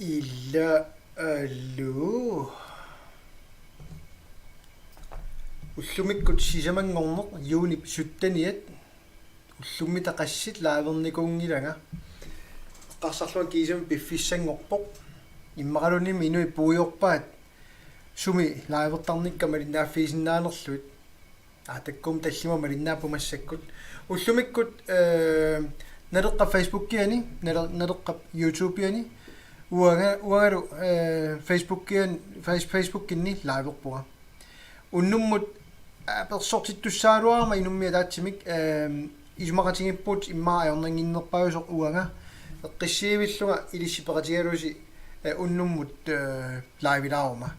Illa allu уллумиккут сисамангорнеқ юунип суттаниат уллумми тақассит лааверникуунгилага қарсарлуа кисами пиффиссангорпоқ иммақалуними инуи пуйорпаат суми лаавертарникка малиннааффисиннаанерлуит таккум таллима малиннаапумассаккут уллумиккут налеққа фейсбуккиани налеққа ютубиани уагалу фейсбуккинни лааверпуга уннуммут персортиттуссаалуарма инуммиа таатсимик исмақатингиппут иммаа аернангиннерпаусоқ уага эққиссиивиллуга илиссипеқатигалуси уннуммут лаавилаарма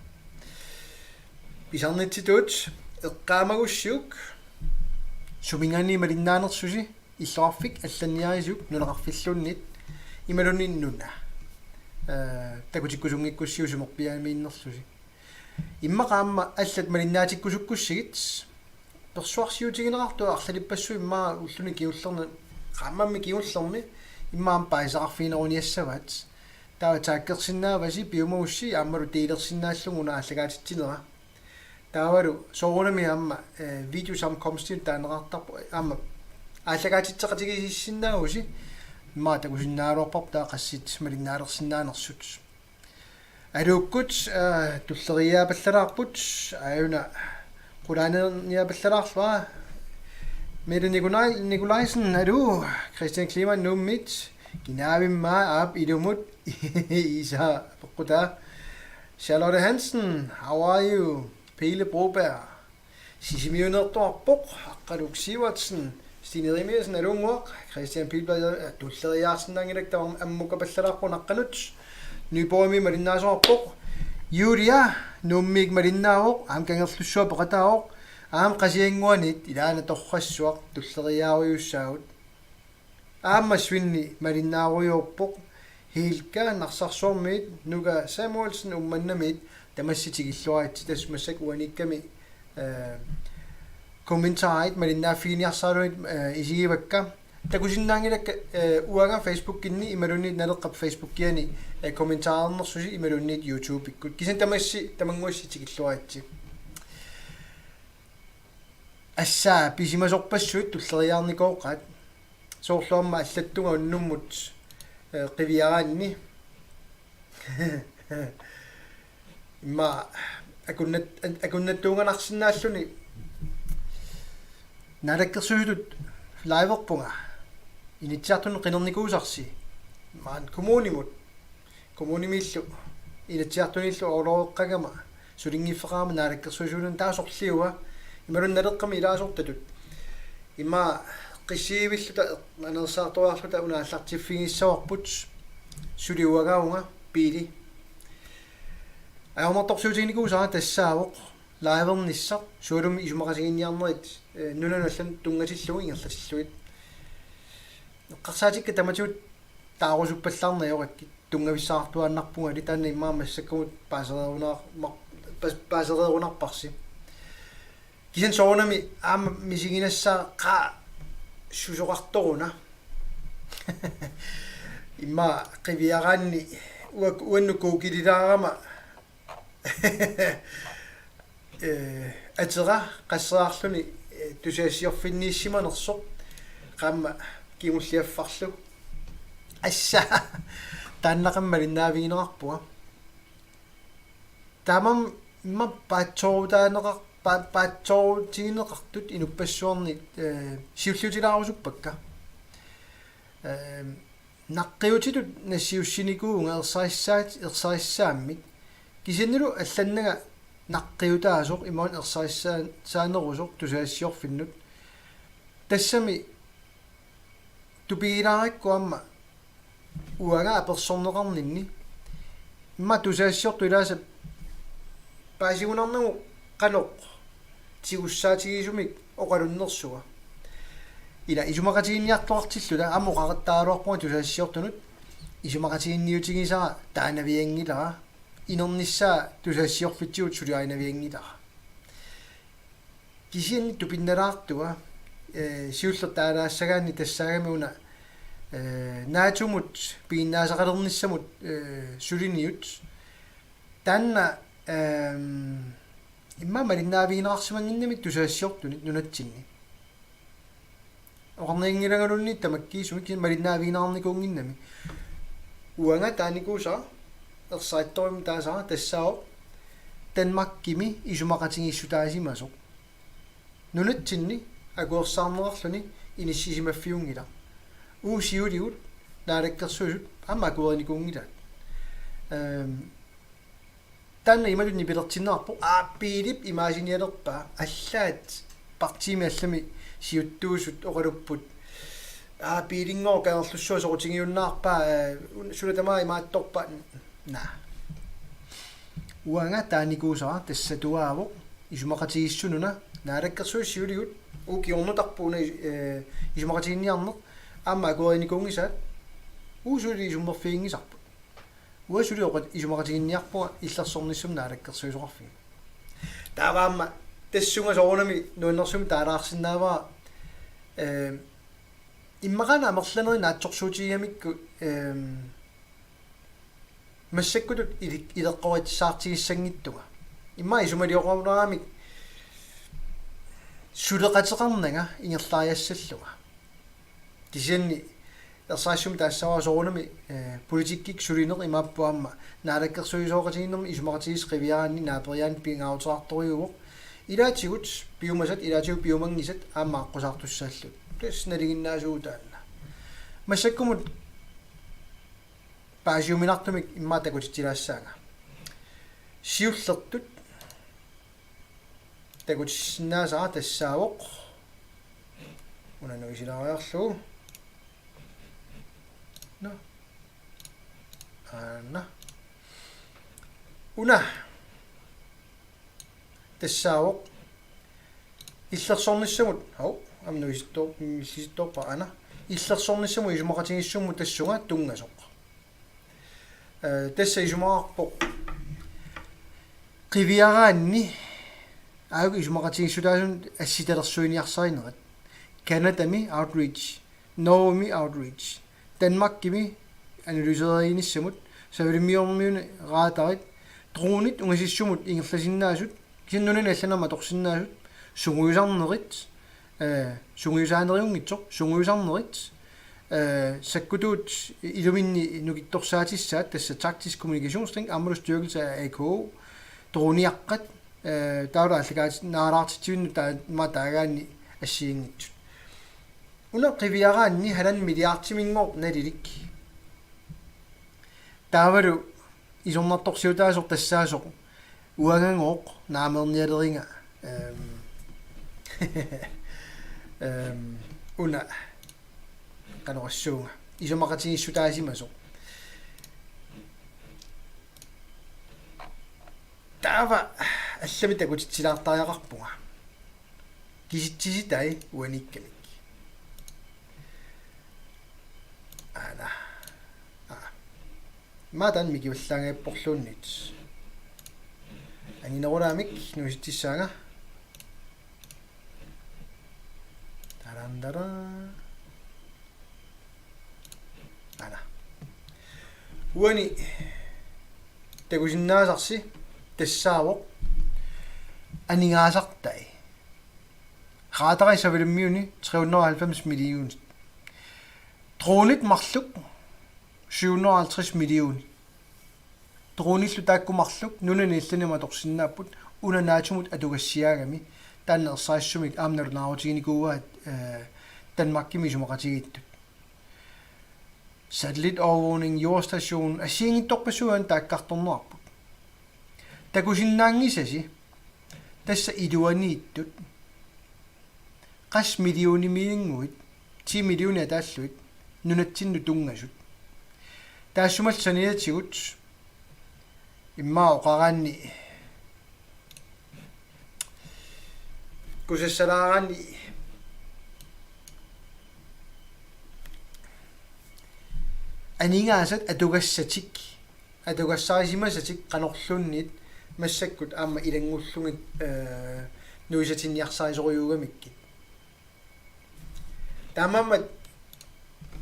писарнитситуут эққаамагуссиук сумингани малиннаанерсуси иллоарфик алланниарисук нулеқарфиллуннит ималунниннуна такутиккусунгиккуссиу сумерпиаамииннерсуси иммақаамма аллат малиннаатиккусуккуссигит персуарсиутигинеқартуа арлалиппассу иммаа уллуни киуллерна qaamammi kiullermi immaam paisaqarfiineruниассаваат таа тааккерсиннааваси пиумаусси ааммалу тиилерсиннааллугуна аллагаатитсинера таавалу соорунами аама видеосамkomstin таанеқартарпу аама аллагаатитсеқатигисиннааруси иммаа такусиннаалуарпар таа qaссит малиннаалерсиннаанерсут алуккут туллериаапаллалаарпут аюна qulaanерниапаллалаарлуа Mette Nikolajsen allu Christian Kliman nummit ginavimma ab idumut isa pokuda Charlotte Hansen how are you Pele Broberg Sisimiunertorpok Aqaluk Sivertsen Stine Rimersen alungor Christian Pilberg tulleriarsen angilekta ammukapallaraqun aqqanut Nyborgmi malinnaasorpok Julia nummik malinnaavoq amkangerlussuа peqataavoq аам qasianguanit ilaana torrassuaq tulleriaaruйussaagut аама свинни малиннааруйорпоq hiilka narsarsuarmiit nuga Samuelsen umannamit tamassitigiල්luarit tas massak uanikkami kommentarit malinnaaffiiniarsaaluit isigivakka takusinnaangilakka uanga Facebook-kinni imalunniit naleqqap Facebook-kiani kommentaarennersusi imalunniit YouTube-ikkut kisan tamanguassitigiල්luaritsi ассаа писимасорпассуит туллериаарникооқат соорлуарма аллаттунга уннуммут қивиараанни имма акуннаттуунганарсинааллуни налаккерсуутут лайверпунга инитсиартун қинерникуусарси маан коммунимиллу инитсиартуниллу оолооққагама сулингиффеқарма налаккерсуусуулун таасорлиуа имарунналеққами илаасортатут имма қиссиивиллута анерсаартуарлута унааллартиффигиссаварпут сулиуагаунга пили аамарторсуутигникуусаа тассаавоқ лааверниссақ суулуми исумақасигинниарнерит нуланаллан тунгатиллугу ингерлатиллуит эққарсаатикка таматуут таарусуппаллаарнеоракки тунгависсаартуаннарпунга литаанна имаамассаккумут паасереерунарпарси кисан соонами аама мисигинассаа qa сусоқарторуна имма қивиараанни уаннукуу килилаарама атера qasseraarluni тусаассиорфиннииссиманерсоқ qaamma кимуллиаффарлу асса тааннақаммалиннаавигинеқарпуга тамам имма паатсоорутаанеқар паатсоорутигинеқартут инуппассуарни сиуллутилаарусуппакка наққиутитут нассиуссиникуунга ерсариссааммит кисиннулу алланнага наққиутаасоқ имаан ерсариссаанерусоқ тусаассиорфиннут тассами тупигилаараккуамма уага аперсорнеқарнинни имма тусаассиорту илааса паасигунарнагу qaноқ тигуссаатигисумик оқалуннерсуга ила исумақатигинниартуартиллута амоқараттаалуарпуга тусаассиортунут исумақатигинниутигисара таанавиангилара инерниссаа тусаассиорфитсиут сулиаринавиангилара кисианни тупинналаартуга сиуллертаалаассагаанни тассаагами уна naatumut piinnaasaqalernissamut suliniut tanna imma malinnaaviginaarsimanginnamit tusaassiortunit nunatsinni oqarniingilangalunni tamakkiisumik malinnaaviginaarnikuunginnami uanga taanikuusa ersaittorim taasara tassaao tanmakkimi isumaqatingissutaasimasoq nunatsinni akuersaarnerarluni inissisimaffiungila uusiuliut naalakkersuusut amma akuerinikuungilaat tanna imalunni pilertinnaarpo aappiilip imaasinialerpaa allaat partimi allami siuttuusut oqalupput aappiilingoo kanerlussuus oqutigiunnaarpaa sulatamaa imaattorpa na uanga taanikuusara tassatuaavoq isumaqatigissununa naalakkersuus siuliut uukiornutarpuuna isumaqatiginniarneq amma akuerinikuungisaat uusuli isummerfiingisarpu uasuli oqat isumaqatiginniarpuga illersornissum naalakkersuusoqarfиг taavaamma tassunga soorunami nuunnersum taalaarsinnaavaa иммакана амерланери наатсорсуутигамикку массаккутут илеққоритсаартигиссангиттуга имма исумалиоқарнерамик сулеқатеқарнага ингерлаариассаллуга кисианни ерсаассум таассаваа соорунами политиккик сулинеқ имааппуамма наалаккерсуисооқатигиннерми исумақатигис қивиаранни наапериаан пингааутеқарториуоқ илаатигут пиумасат илаатигу пиумангисат аама аққусаартуссааллут сналигиннаасуутаанна массаккумут паасиуминартумик иммаатакутитилаассаага сиуллертут такутиссиннаасаа тассаавоқ унануисилаариарлуу на анна уна тассаавоқ иллерсорниссамут ау амнуисторпа ана иллерсорниссаму исумақатигиссумму тассунга тунгасоқ тасса исумаарпоқ қивиараанни аагу исумақатигиссутаасун асситалерсуиниарсаринерат канадами outreach Norway outreach Danmarkimi analyseerinissamut савилимиормиуни раатарит дронит унгасиссумут ингерласиннаасут киннунин алланама торсиннаасут сунгуисарнерит сунгуисаанериунгитсоқ сунгуисарнерит саккутуут илуминни нукитторсаатиссаат тасса taktisk kommunikationsting аммалу styrkelse af AKO droniaqqat taula allagaat naaraartitsuunnu taagaanni ассиингитсут уна қивиараанни халан милиартимингоқ налилик таавалу исорнарторсиутаасоқ тассаасоқ уагангооқ наамерниалеринга уна канорассуунга исомақатигиссутаасимасоқ таава аллами такутитсилаартариақарпунга киситсиситай уаниккамик ана мадан мигиуллаангаппорлууннит ангинерунаамик нуиситтиссаага тарандара ана уани тагусиннаасарси тассаавоқ анингаасартай хаатарай савилиммиуни 390 миллион дронит марлук 750 миллион дрониллу тааккумарлук нунани илланима торсиннааппут унанаатумут атугассиаагами тааннерсаассумик аамналунаарутигиникууаат Danmarkimi sumaqatigиттут satellite overvågning jordstation асиингитторпасуан тааккарторнерарпут такусиннаангисаси тасса идуанииттут qas миллионимиингуит 10 миллиони атааллуит нунатсинну тунгасут таассумал саниатигут иммаа оқараанни кусассалаараанни анингаасат атугассатик атугассаарисимасатик канорлуунниит массаккут аама илангуллугит нуисатинниарсарисориугамиккит тамаммат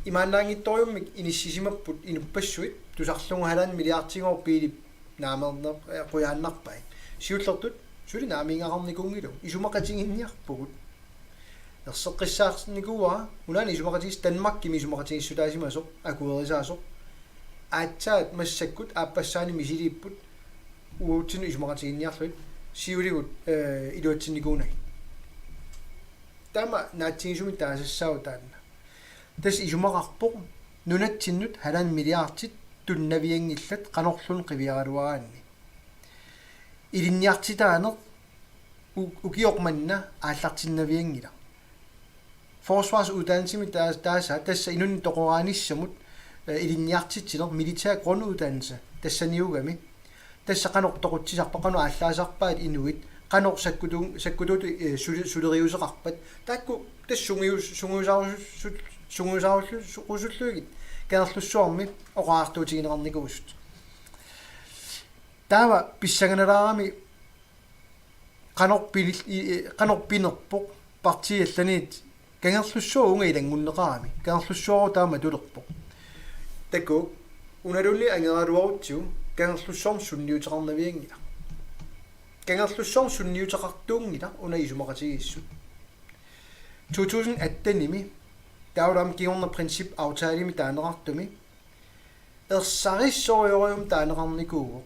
имааннаангитториуммик иниссисимаппут инуппассуит тусарлунгу milliardiнгор пилип наамернеқ қуяаннарпай сиуллертут сули наамингақарникунгилу исумақатингинниарпугут ерсеққиссаарникуа улаани исумақатигис Данмаркими исумақатигиссутаасимасоқ акуерисаасоқ аатсаат массаккут ааппассаани мисилииппут уутсину исумақатигинниарлуит сиулигут илуатсинникуунай тама наатсигисуми таасассаау таанна тас исумақарпоқ нунатсиннут халаан миллиардит туннавиангиллат канорлун қивиаралуараанни илинниартитаанеқ укиоқманна ааллартиннавиангила forsvarsuddannelsemi taasa tassa inunni toqoraanissamut илинниартитсилер militær grunduddannelse тассаниугами тасса канортоқутсисарпа қану ааллаасарпаат инуит канор саккутут сулериусеқарпат таакку сунгуусаарусуллугит канерлуссуарми оқаартуутигинеқарникуусут таава писсаганалаарами канорпинерпоқ партиалланиит кангерлуссуунга илангуннеқарами кангерлуссуару таама тулерпоқ таку уналулли ангералуарутсу кангерлуссуарм сунниутеқарнавиангила кангерлуссуарм сунниутеқартуунгила уна исумақатигиссут 2018-ними таулам киорна принцип аутаалими таанеқартуми ерсариссориориум таанеқарникууго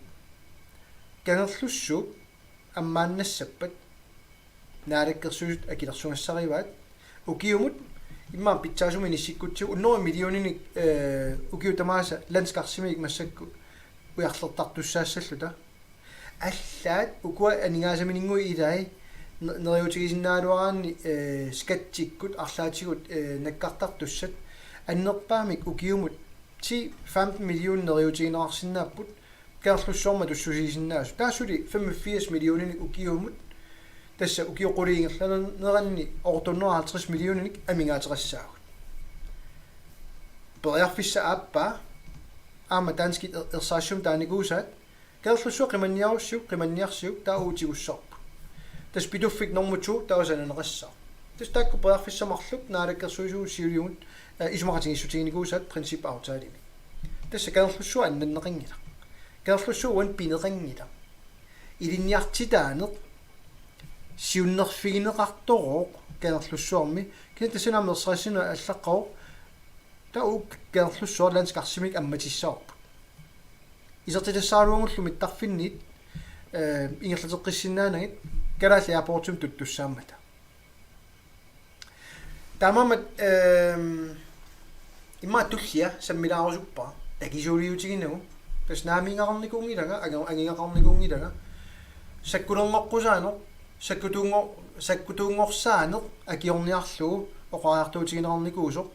кангерлуссу аммааннассаппат наалаккерсуут акилерсунгассариваат укиумут иммаан питсаасуми ниссиккутсу уннери миллиониник укиутамааса ландскарсимик массакку уярлертартуссаассаллута аллаат укуа анигаасаминингуи илай нериутигисиннаалуараанни скатсиккут арлаатигут наккартартуссат аннерпаамик укиумут 10-15 миллион нериутигинеқарсинааппут каарлуссуорма туссусисиннаасу таасули 85 миллиониник укиумут тасса укиоқулиингерланеранни ортуннера 50 миллиониник амингаатерассаагут периарфисса ааппа аама таанскит ерсаассум тааникуусаат каерлуссуо қиманниарсиу тааутигуссарпу тас пидуффик нормуту таусананеқассаа тас таакку периарфиссамарлук наалаккерсуисуу сиулиумут исумақатигиссутигиникуусаат принцип аутаалими тасса каерлуссуо аннаннеқингила каерлуссуо уан пинеқингила илинниартитаанеқ сиуннерфигинеқартороқ каерлуссуарми кинатасинамерсерасина аллаққоо таук каерлуссуар ландскарсимик амматиссаарпу исертилассааруангуллу миттарфиннит ингерлатеққиссиннаанагит калаалли аапортум туттуссааммата тамамат имма туллиа саммилаарусуппа такисуулиутигинагу тас наамингақарникуунгилага агингақарникуунгилага саккулернеққусаано саккутуунгорсаанеқ акиорниарлугу оқаартуутигинеқарникуусоқ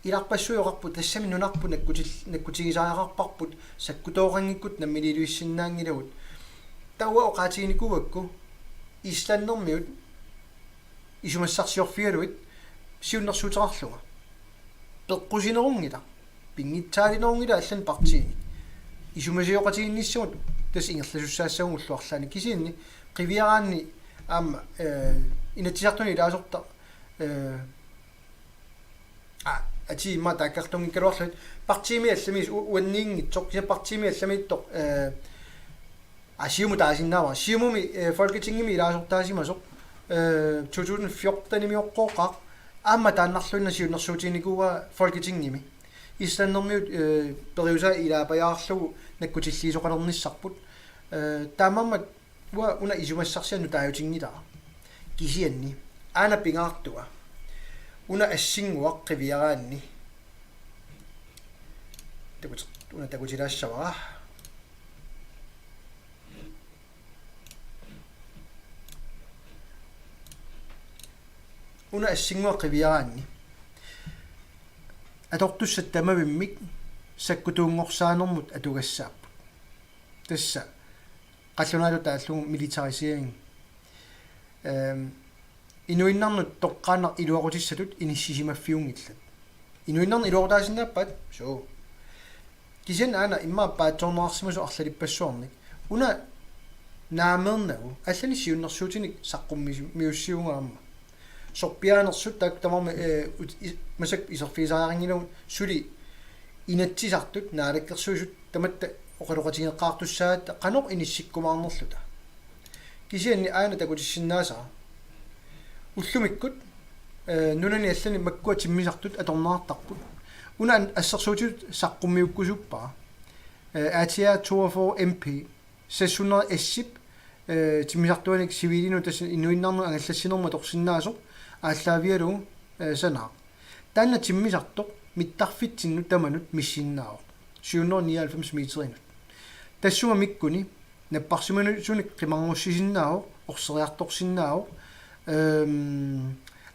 иларпассуйоқарпут тассами нунарпу наккутигисаариақарпарпут саккутоорангиккут наммилилуиссиннаангилагут тауа оқаатигиникуакку исланнэрмиут исумассарсиорфигалуит сиуннэрсуутерарлуга пеққусинерунгила пингитсаалинерунгила аллан партиини исумасиоқатигинниссамут тас ингерласуссаассагунгуллу арлаани кисиинни қивиараанни аама инатисартуни илаасорта ати ма таккартунги калуарлут партиими алламис уанниингитсоқ киса партиими алламииттоқ асиуму таасиннаава сиумуми folketingimi илаасортаасимасоқ 2014-ними оққоқақ аама тааннарлуинна сиуннэрсуутиникуа folketingimi исланнэрмиут периуса илаапаяарлугу наккутиллиисоқалерниссарпут таамаммат уна исумассарсиану тааютингилара кисианни аана пингаартуа уна ассингуақ қивиараанни уна такутилаассавара уна ассингуақ қивиараанни атортуссат тамавиммик саккутуунгорсаанермут атугассааппут тасса қаллунаалу тааллугу милитарисиеринг инуиннарнут тоққаанар илуақутиссатут иниссисимаффиунгиллат инуиннарна илуақутаасиннааппат соо кисен аана иммаа паатсорнаарсимасу арлалиппассуарник уна наамернагу аллани сиуннэрсуутиник саққумми миуссиунгаама sorpianersut tak tamam masak iserfiisaaringilun suli inatsisartut naalakkersuisut tamatta oqaluqatigeqqaartussaat qanoq inissikkumaarnerluta kisianni aana takutissinnaasa ullumikkut nunani allani makkua timmisartut atornaartarput una assersuutut saqqummiukkusuppaa ATA 42 MP 600 SIP timmisartuanik siviilinu tas inuinnarnu angallassinerma torsinnaasoq aalлaavialu sanaa taanna timmisartoq mittarfitsinnu tamanut missinnaao 799 meterinut tassuma mikkuni napparsimanu sunik qimarngussisinnaao orseriartorsinnaao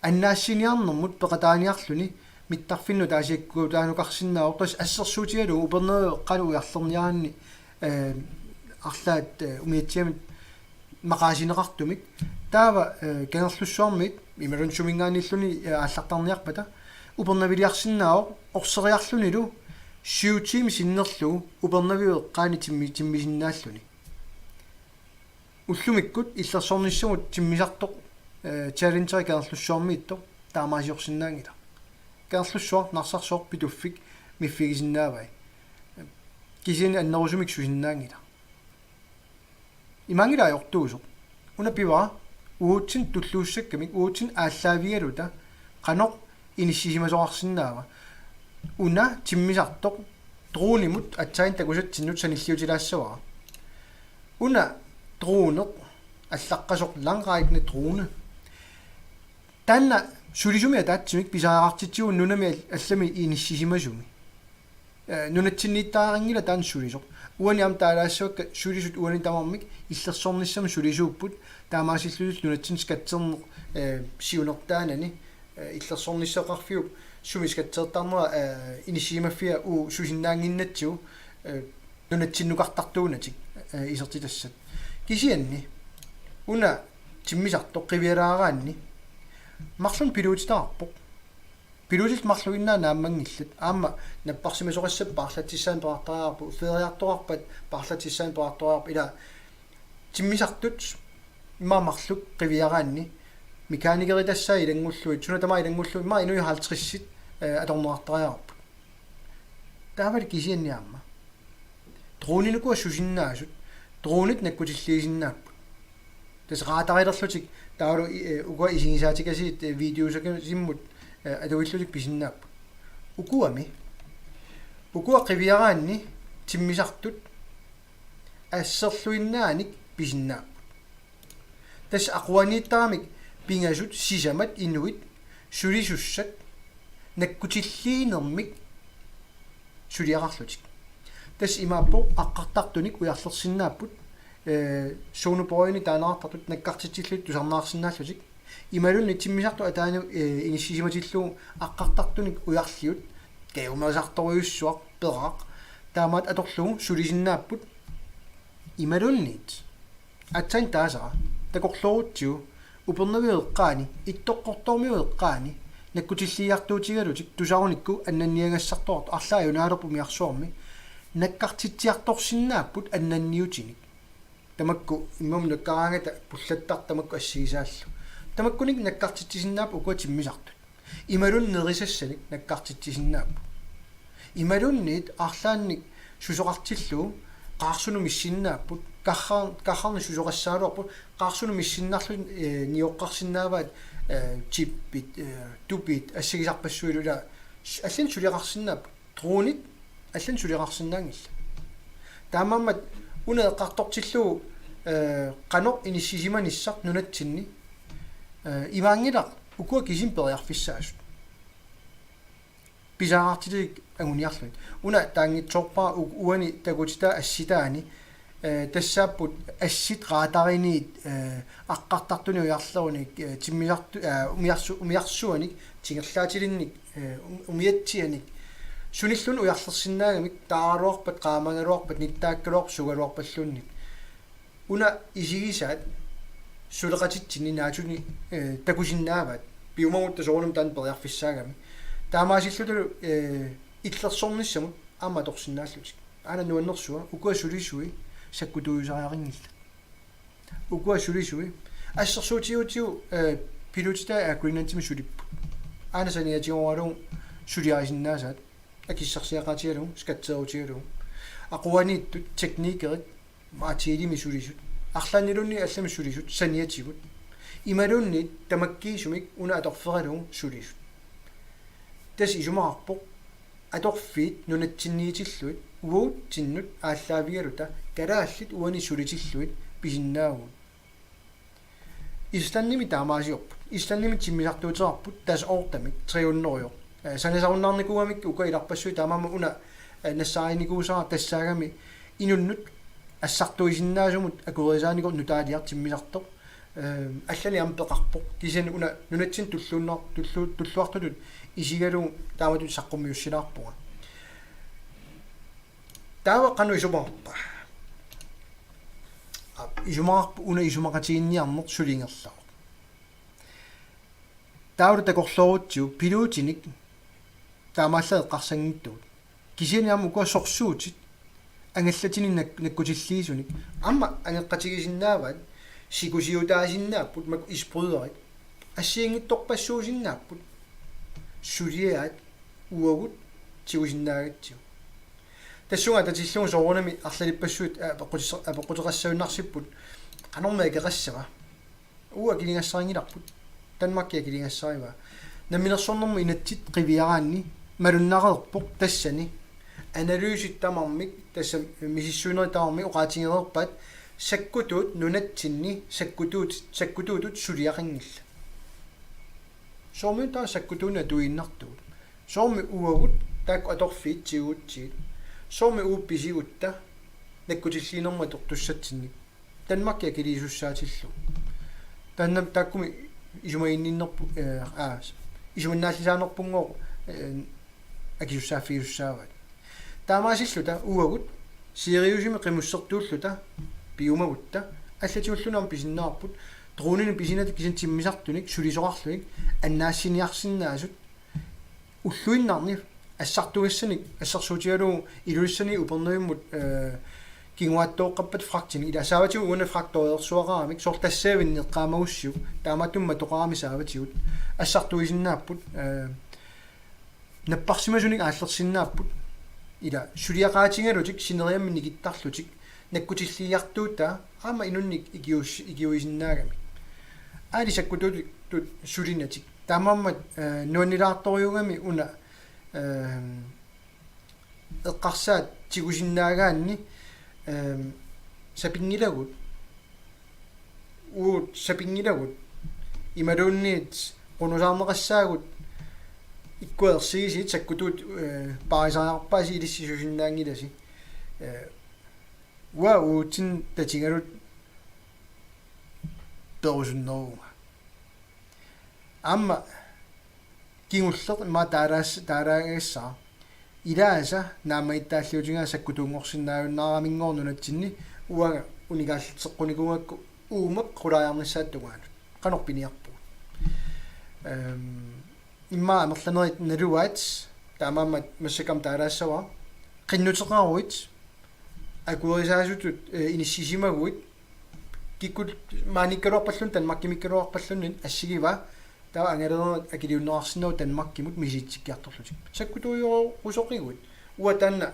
annaassiniarnermut peqataaniarluni mittarfinnu taasiakku taanuqarsinnaao qas assersuutialu upernerve qalu ujarlerniaranni арлаат умиатсиамит мақаасинеқартумик таава кангерлуссуармит ималун сумингааниллуни ааллартарниарпата упернавилиарсиннао орсериарлунилу сиутими синнерлу упернавиу эққаани тиммисиннааллуни уллумиккут иллерсорниссамут тиммисартоқ чалленджери кангерлуссуармиитто таамаасиорсиннаангила кангерлуссуар нарсарсоор питуффик миффигисиннаавай кисин аннерусумик сусиннаангила имангила аёртуусо уна пива уутсин туллууссаккамик уутсин ааллаавигалута канеқ иниссисимасоқарсинаава уна тиммисартоқ дроунимут атсаин такусатсиннут саниллиутилаассаваа уна дроунеқ аллаққасоқ лангаикни дроуне танна сулисумиа таатсимик писаараартитсуун нунами аллами иниссисимасуми нунатсинниттаарангила таан сулисоқ уаниам таалаассуакка сулисут уани тамармик иллерсорниссам сулисууппут таамаасиллулус нунатсин скатсерне сиунертаанани иллерсорниссақарфиуп сумискатсертарнера инисимаффиа у сусиннаангиннатсу нунатсиннукартартуунатик исертилассат кисианни уна тиммисартоқ қивиалаараанни марлун пилуутитаарпоқ пилуутит марлуиннаа нааммангиллат аама наппарсимасоқассап парлатиссаан паартариарпу фериарторарпат парлатиссаан паартариарпу ила тиммисартут има марлук қивиараанни меканикери тассаа илангуллуит суна тама илангуллуит ма инуи 50-сит аторнеартариарпу таавал кисианниаама дроонинукуа сусиннаасут дроонит наккутиллиисиннааппу тас раатарилерлутик таалу уга исигисаатикасиит видеосака симмут адуиллутик писиннааппу укуами укуа қивиараанни тиммисартут ассерлуиннааник писиннааппу тас ақуанииттарамик пингасут сисамат инуит сулисуссат наккутиллиинермик сулиарарлутик тас имааппо аққартартуник уярлерсиннааппут соонупоини таанаартартут наккартитсиллут тусарнаарсинааллутик ималунни тиммисарту атаану иниссисиматиллуу аққартартуник уярлиут кеумасарторуйуссуақ пераақ таамаат аторлугу сулисиннааппут ималуннит атсан таасара такорлорутсиу упернавиэққаани иттоққортормиуэққаани наккутиллиартуутигалутик тусаруникку аннанниагассартоорт арлаа юнаалерпу миарсуарми наккартитсиарторсиннааппут аннанниутиник тамакку иммам наккараангата пуллаттар тамакку ассигисааллу тамаккуник наккартитсисиннаап укуа тиммисартут ималун нерисассаник наккартитсисиннааппу ималунниит арлаанник сусоқартиллу qaarsunu missinnaapпут кархарни сусоқассаалуарпут qaarsunu missinнарлу ниоққарсинааваат чиппит тупит ассигисарпассуилула аллан сулиақарсинаап труунит аллан сулиақарсинаангилла таамааммат уна эққартортиллуу қаноқ иниссисиманиссар нунатсинни иваангилақ укуа кисим периарфиссаасут писаараартилик агуниарлут уна таангитсорпаа уани такутита асситаани тассааппут ассит раатариниит аққартартуни уярлеруник тиммисарту умиарсуаник тингерлаатилинник умиатсианик суниллун уярлерсинаагамик тааралуарпат qaamaгаluarpat ниттааккалуар сугалуарпаллунник уна исигисаат сулеқатитсини наатуни такусиннаават пиумагутта соорнум таан периарфиссаагами таамаасиллуту иллерсорниссамут аама торсиннааллутик аана нуаннерсуа укуа сулисуи саккутуусариарингилла укуа сулисуи ассерсуутиутиу Pilotita agreement med suli. Ana sani atioralung suliarisinnaasat akissarsiaqatialung skatteerutialung aquani tekniikerit maatiilimi sulisut арланилунни аллами сулисут саниатигут ималунни тамаккиисумик уна аторфералуун сулисут тас исумаарпоқ аторфиит нунатсинниитиллуит уут тиннут ааллаавигалута калааллит уани сулитиллуит писиннаагут исланними таамаасиорпут исланними тиммисартуутерарпут тас оортамик триуннорио санасаруннаарникуамик ука иларпассуи таамаама уна нассааиникуусара тассаагами инуннут ассартуисиннаасумут акурисааникор нутаалиартиммисартоқ аллани ампеқарпоқ кисани уна нунатсин туллууннар туллуартулут исигалу тааматут саққуммиуссилаарпуга таава қану исумаарпа исумаарпу уна исумақатигинниарнер сулингерлаа таавру такорлоорутсиу пилуутиник таамааллаа эққарсангиттуут кисианиама ука сорсуутит ангаллатини наккутиллиисуник амма ангеққатигисиннаават сикусиутаасиннааппут мак испрудерит ассиингитторпассуусиннааппут сулиаат уагут тигусиннаагатсиу тассунга татиллугу соорунами арлалиппассуут апеққутеқассауиннарсиппут канормаа кеқассава уа килингассарингиларпут танмаккия килингассарива наминерсорнэрму инатсит қивиараанни малуннақерпоқ тассани аналюситтамармик тасса мисиссуинеритамарми оqaатингерерпат саккутуут нунатсинни саккутуутут сулиақингилла соорми таа саккутууна туиннартуут соорми уагут таак аторфиит тигуутсиит соорми уупписигутта наккутиллиинерма тортуссатсинник танмаккия килисуссаатиллу таннам тааккуми исумаинниннерпу исуманнааллисаанерпунгоо акисуссааффиуссаават таамаасиллута уагут сириусими қимуссертууллута пиумагутта аллатиуллунам писиннаарпут труунини писинат кисин тиммисартуник сулисоқарлуник аннаассиниарсиннаасут уллуиннарни ассартугассаник ассарсуутигалуу илуиссани упернуиммут кингуаттооққаппат фрактини иласааватиу уна фракторерсуақарамик сортассаавиннеққаамагуссиу таамааттумма тоқарами сааватигут ассартуисиннааппут наппарсимасуник ааллерсиннааппут ила сулиақаатингалутик синериамми никиттарлутик наккутиллиартуута аама инунник игиуисиннаагами аали саккутут тут сулинатик таамаммат нуаннилаарторюгами уна эққарсаат тигусиннаагаанни сапингилагут сапингилагут ималуунниит qunusаарнеқассаагут иккуерсигисит саккутут парисаарпааси илиссисусиннаангиласи уутин татингалут перусуннеруга амма кингуллер ма таараагаассаа илааса наамаиттааллиутингаа саккутуунгорсиннаавиннаарамингорнунатсинни уага унигааллитсеққуникугакку уумак қулааярнissaаттугаанут канорпиниарпу имма амерланерит налуаат таамаамат массакам таалаассава қиннутеқаруит акуарисаасутут иниссисимагуит киккут maanikkaluarpallun tanmakkimikkaluarpallunnin ассигива таа ангалернерат акилиуннеарсинау танмаккимут мисиитсиккиарторлутик саккутуйоо усоқигут уатанна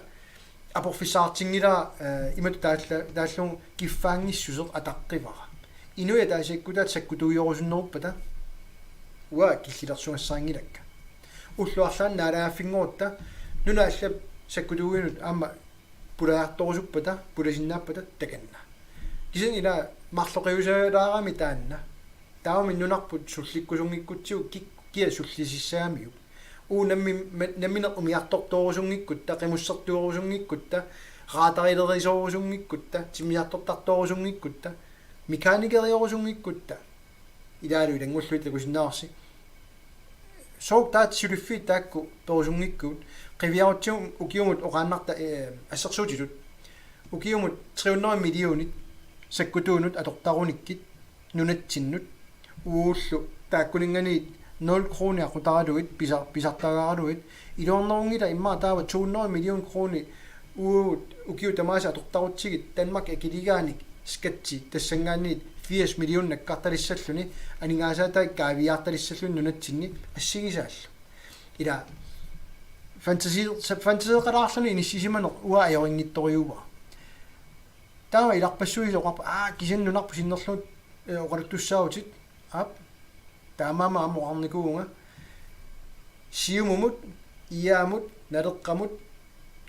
апорфисаартингила имату тааллун киффаангиссусеқ атаққивара инуя таасаккутаат саккутуйорусуннеруппата уа киллилерсугассаангилакка уллуарлаан наалааффингуутта нуна аллап саккутуйунут аама пулаартторусуппата пуласиннааппата таканна кисен ила марлоқиусаалаарами таанна таами нунарпут сулликкусунгиккутсиу киа суллисиссаамиу намминеқ умиарторторусунгиккутта қимуссертуорусунгиккутта раатарилерисоорусунгиккутта тимиартортарторусунгиккутта меканикериорусунгиккутта илаалу илангуллуит лагусиннаарси соок таат сулиффи таакку торусунгиккут қивиарутсиум укиумут оқааннарта ассерсуутилут укиумут 300 миллионит саккутуунут атортаруниккит нунатсиннут ууллу тааккулингани 0 крони ақутаралуит писартагааралуит илуарнерунгила иммаа таава 200 миллион крони укиу тамааса атортарутсигит Danmark акилигааник скатси тассангаанниит 80 million nakkartalissalluni aningaasaatai kaaviartalissallun nunatsinni assigisaall ila fantasiqalaarluni inissisimano ua ajoringittoriuva tawa ilarpassuisoqarpa kisannunarpu sinnerluut oqaluttussaavutit ap taamama amoqarnikuunga siumumut iyaamut naleqqamut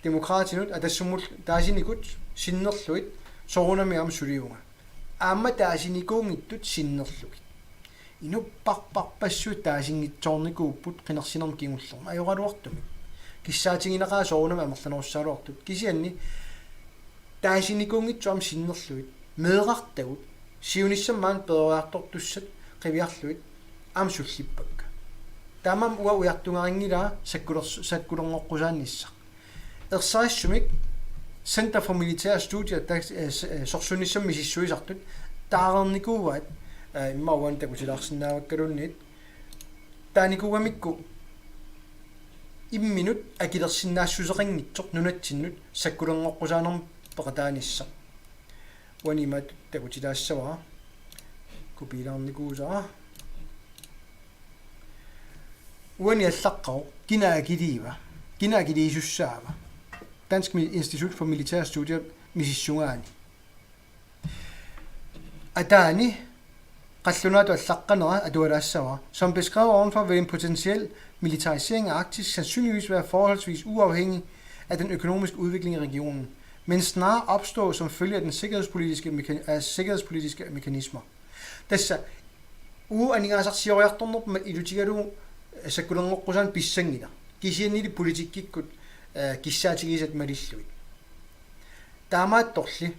demokraatinut atassumul taasinikut sinnerluit sorunami am suliunga aamma taasinikuungittut sinnerlugit inupparparpassuut taasingitsoornikuupput qinersinerm kingullorma ajoraluartumik kissaatinginaqaa sorunami amerlanerussaaluartut kisianni taasinikuungitsu am sinnerluit meeqartagut siunissammaan peeriartortussat qiviarluit am sullippak taamam ua ujartungaringilaa sakkulerngorqusaannissa ersarissumik Center for Militære Studier sorsunissam misissuisartut taarernikuuvaat imauan takutilarsinnaavakkalunnit taanikuugamikku imminut akilersinnaassусеқингитсоқ нунатсиннут саккулернгоққусаанерм пеқатаанисса уанимат такутилаассаваа купилаарникуусаа уани аллаққау кинаагилиисуссаава Dansk Institut for Militære Studier misissungaani Adani qallunaatu allaqqanera atualaassava som beskrevet ovenfor vil en potentiel militarisering af Arktis sandsynligvis være forholdsvis uafhængig af den økonomiske udvikling i regionen, men snarere opstå som følge af den sikkerhedspolitiske mekanismer. Tässä aningaasarsioriartornerpuma ilutigalu sakkulerngorqusan pissangila kisiannili politikkikut kissaatigисat malilluit taamaattorli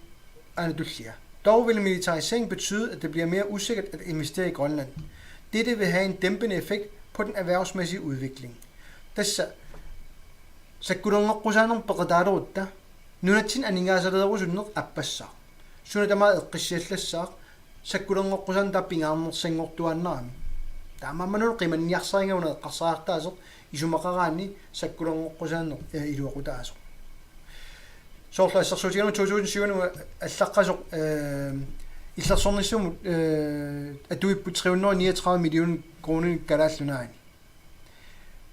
anatullia dog vil militarisering betyde at det bliver mere usikkert at investere i Grønland. Dette vil have en dæmpende effekt på den erhvervsmæssige udvikling. Tässä sakkulerngorqusaanern peqataaluutta nunatsin aningaasaleerusunner appassаа sunatamaa eqqissiallassaaq sakkulerngorqusaan tappingaarnersanngortuannerami taamammanul qimanniarsaringauna eqqarsaartaaseq isumaqaraanni sakkulerngorqusaanner iluoqutaasoq soorlaassersuutiganum 2007 allaqqasoq illersornissumut atuipput 339 millioner kroner kalaallunaani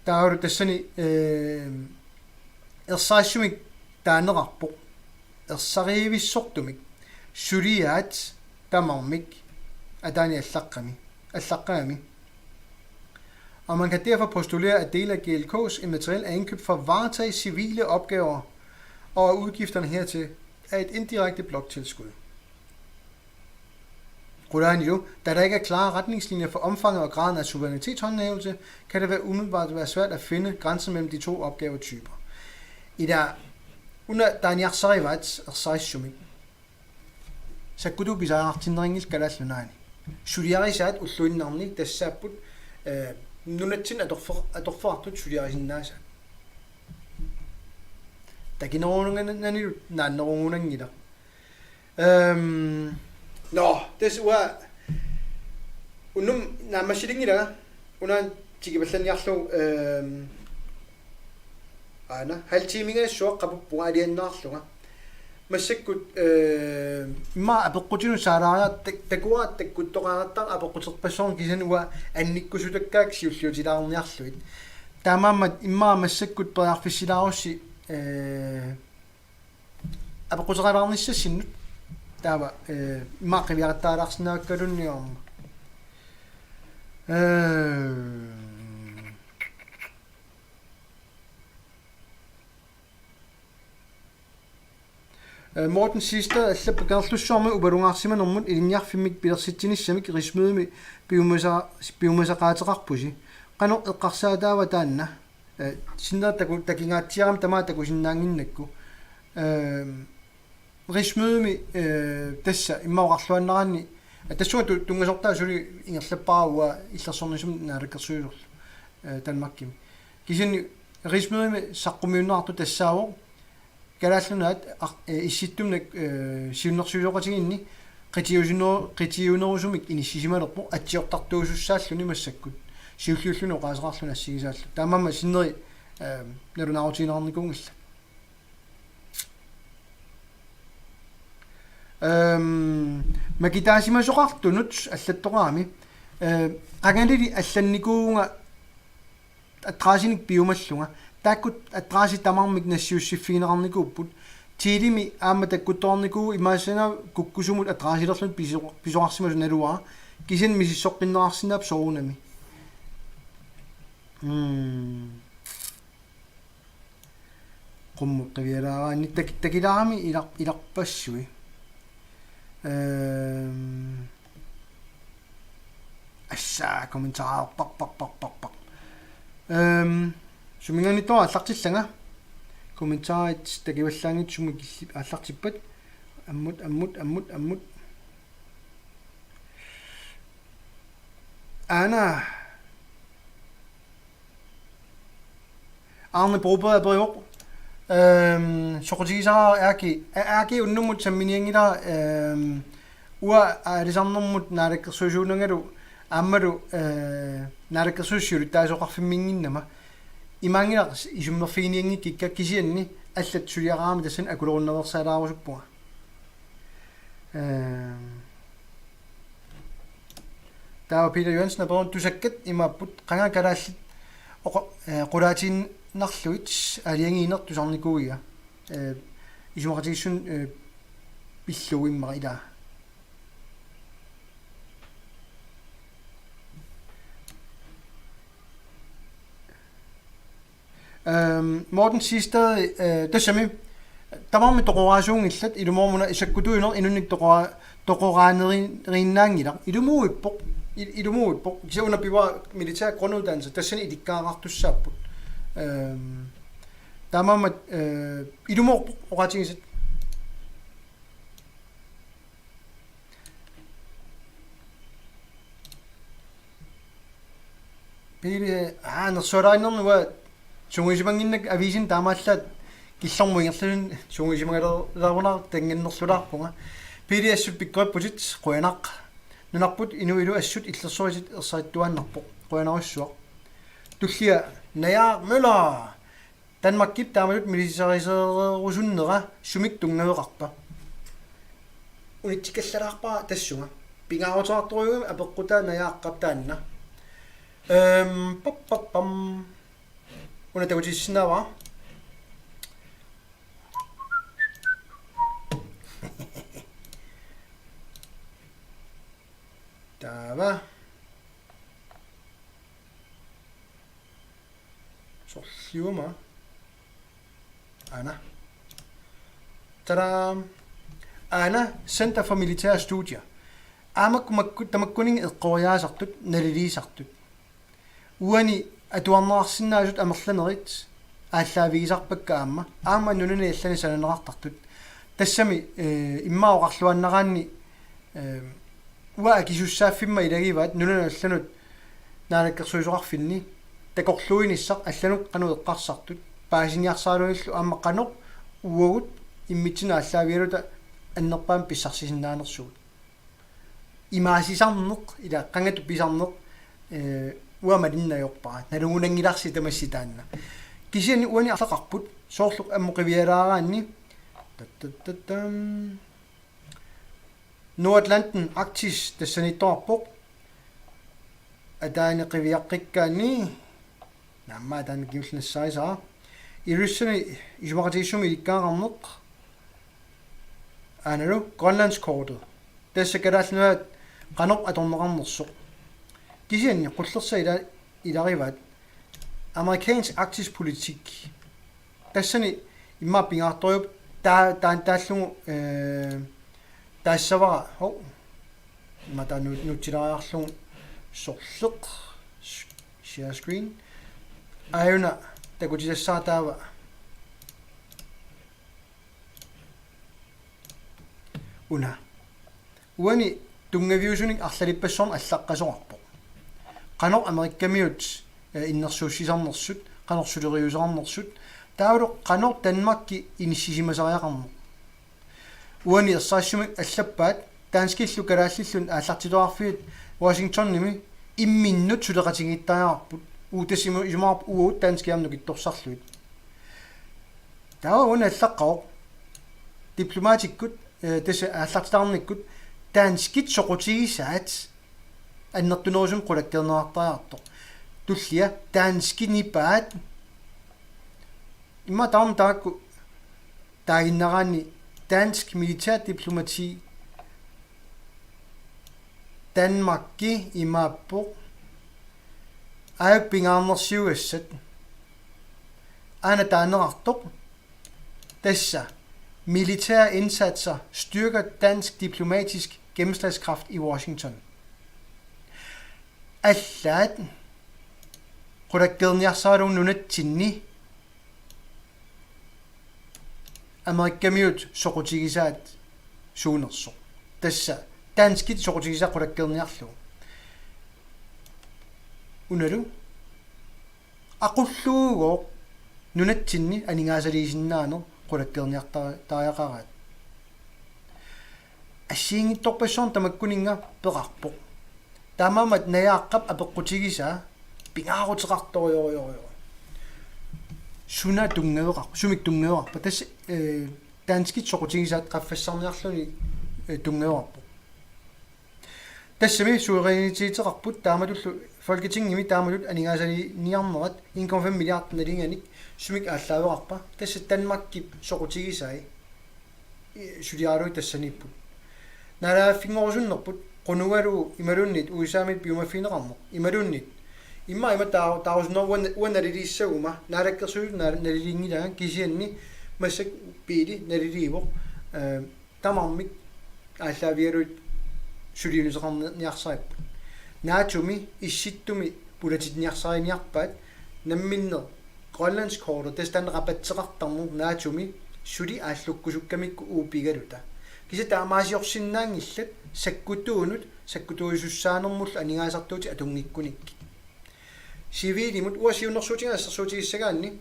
taaru tassani ersaissumik taanerarpoq ersariivissortumik suliaat tamarmik ataani allaqqaami og man kan derfor postulere, at dele af GLK's immateriel er indkøbt for at varetage civile opgaver, og at udgifterne hertil er et indirekte bloktilskud. Da der ikke er klare retningslinjer for omfanget og graden af suverænitetshåndhævelse, kan det umiddelbart være svært at finde grænsen mellem de to opgavetyper. I der under Daniarsarivat og Saissumik, så kunne du bizarre tindringil kalaslunaani. Suliarisat ulluinnarni tassaapput nunatsin atorfartut suliarisinnaasa. Takinerunungananilu naannerungunangila. Nå, det var unum naammassilingila unan tigiballanniarlu ana haltimingaassuaq qapuppuga aliannaarluga massakkut ma apeqqutinu saalaara takua takkuttoqaartar apeqquterpassorn kisan uwa annikkusutakkaak siulliutilaarniarluit taamaammat imma massakkut periarfissilaarussi apeqquteqalaarnissassinnut taava imma qiviaqattaalaarsinnaakkalunniorma Morten Sister allappeqerlussormi ubalungaarsimanermut ilinniarfimmik pilersittinissamik rismødemi biumasaqaateqarpusi qano eqqarsaataava taanna sinner takingaatiaram tamaa takusinnaanginnakku rismødemi tassa immaoqarluanneranni tassuga tungasortaasuli ingerlapparaua illersornisum naalakkersuisorlu Danmarkkim kisinni rismødemi saqqumiunnaartu tassaawo kalaallunaat issittumnak siunnersuisoqatiginni qitiunerusumik inissisimalerpu atsiortartuusussaalluni massakkut siulliulluni oqaasaqarluna assigisaallu taamamma sinneri nalunaarutiinernikungilla Makitaasimasoqartunut аллаттоqaami qangalili алланникуунга атраасиник пиумаллунга тааккут атраasi тамармик нассиуссиффигинеқарникууппут тилими аама таккутторникуу имаасана куккусумут атраасилерлут писоқарсимасу налуаа кисин мисиссоққиннеқарсинаап соорунами qummu qiviaraaгаани такилаарами иларпассуи ассаа комментараа пак суминганитоо аллартиллага комментарит такиваллаангит суми килли аллартиппат аммут ана арне пробер бриоп soqutigisara aaki unnumut samminiangila ua alisarnermut naalakkersuusuunangalu aammalu naalakkersuussiulu taasoqarfimminginnama imaangila isummerfiginiangi kikka kisianni allat suliaraami tassan akulorunnersaalaarusuppuga taawa Peter Johansen apon tusakkat imapput qanga kalaallit qulaatiin narluit aliangiinertusarnikuiga isumaqatissun pilluimma ila Morten Sistad tassami tamarmi toqoraasuungillat ilumormuna isakkutuiner inunnik toqoraanerinnaangila ilumuippoq kisauna piwa militær grunduddannelse tassani ilikkaaqartussaaput tamammat ilumorpoq oqatigisat pili nersualaarinnernuwa sunguisimanginnak avisin taamaallat killormuingerlun sunguisimangalerunaq tanginnerlulaarpunga pili assut pikkoripputit quanaq nunarput inuilu assut illersuasit ersaittuannarpoq quanarussua tullia Naja Møller Danmark gibt damit militariserusunnera sumik tungnavaqarpa unittikallaraarpa tassunga pingaarutaartoruum apeqquta najaaqqaptaanna pappam una tagutissinava tava sorliuma ana tadam ana Center for Militære Studier tamakkuning eqqoriaasartut naliliisartut uani atuarnerarsinnaasut amerlanerit ааллаавигисарпакка аама нунани аллани сананеқартартут тассами иммаоқарлуаннераанни уа кисуссааффимма илагиваат нунани алланут наалаккерсуисоқарфинни такорлуинissaq алланук qanуеққарсартут паасиниарсааруиллу аама qanoq уагут иммитсина аллаавиалута аннерпаам писсарсисиннаанерсуут имаасисарнеқ ила qangatu писарнеқ уамалиннаёрпара налугунангиларси тамасситаанна кисиани уани арлақарпут соорлук аммоқивиалаараанни таттам Nordatlanten Arktis тассанитторпоқ атааниқивиаққиккаани намма атааникиулнассаисаа ируссани исумақатиссуми иликкаагаарнеқ аналу Grønlandskortet тассакалаалнуат qaноқ аторнеқарнерсоқ кисианни qullersa ilaриvat amerikansk arktisk politik тассани иммааппингаарторюп тааллугу таассавара хо мата нутилариарлугу сорлеқ share screen аюна такутисассаатаава уна уани тунгавиусуник арлалиппассорн аллаққасоқарпо qaноқ америккамиут иннерсууссисарнерсут qanorsuleриусарнерсут таавлу qaноқ Danmarkki иниссисимасариақарнеқ уани ерсаассумик аллаппаат таанскиллу калааллиллун ааллартилуарфиит Washington-ними имминнут сулеқатигииттариарпут уутассиму исумаарп уут таанскиарну китторсарлуит таава уна аллаққаоқ дипломатиккут тасса ааллартитаарниккут таанскит соқутигисаат аннертунерусум qulakkernerartariartoq tullia таанскинипаат имма таам таакку таагиннараани dansk militærdiplomati Danmarkki imappo aapingaarnersiuassat ana taanerartoq tassa militære indsatser styrker dansk diplomatisk gennemslagskraft i Washington. Allaat qulakkerniarsaarun nunatsinni Amerikkamiut soqutigisaat suunerso tassa danskit soqutigisaa qulakkerniarlu unalu aqulluugo nunatsinni aningaasaliisinnaano qulakkerniartaajaqaraat ассиингитторпассуун тамаккунинга пеқарпоқ таамаамат наяаққап апеққутигиsaa пингаарутеқарториориорио суна тунгеэқар сумик тунгеэқарпа тасс данскит соқутигисаат qaffассарниарлуни тунгеэқарпо тассами суверенититеқарпут таамалуллу folketingimi таамалут анигаасали ниарнерат 1,5 миллиард налинганик сумик ааллаавеқарпа тасс Danmarkki соқутигисаи сулиаруи тассаниппут налааффингорусуннерпут qunугалу ималуннит уисаамит биумаффинеқармо ималуннит имма има тауснорван уаналилииссагума наалаккерсуут налилингилаа кисианни массак пили налилиивоқ тамармик ааллаавиалуит сулиунисеқарниарсаиппут наатуми исситтуми пулатитниарсариниарпаат намминнер Grønlandskort тестан рапатсеқартарму наатуми сули ааллуккусуккамикку уупигалута киса таамаасиорсиннаангиллат саккутуисуссаанермулла анигаасартуути атунгиккуникки сивилимут уасиуннэрсуутигассерсуутигиссагаанни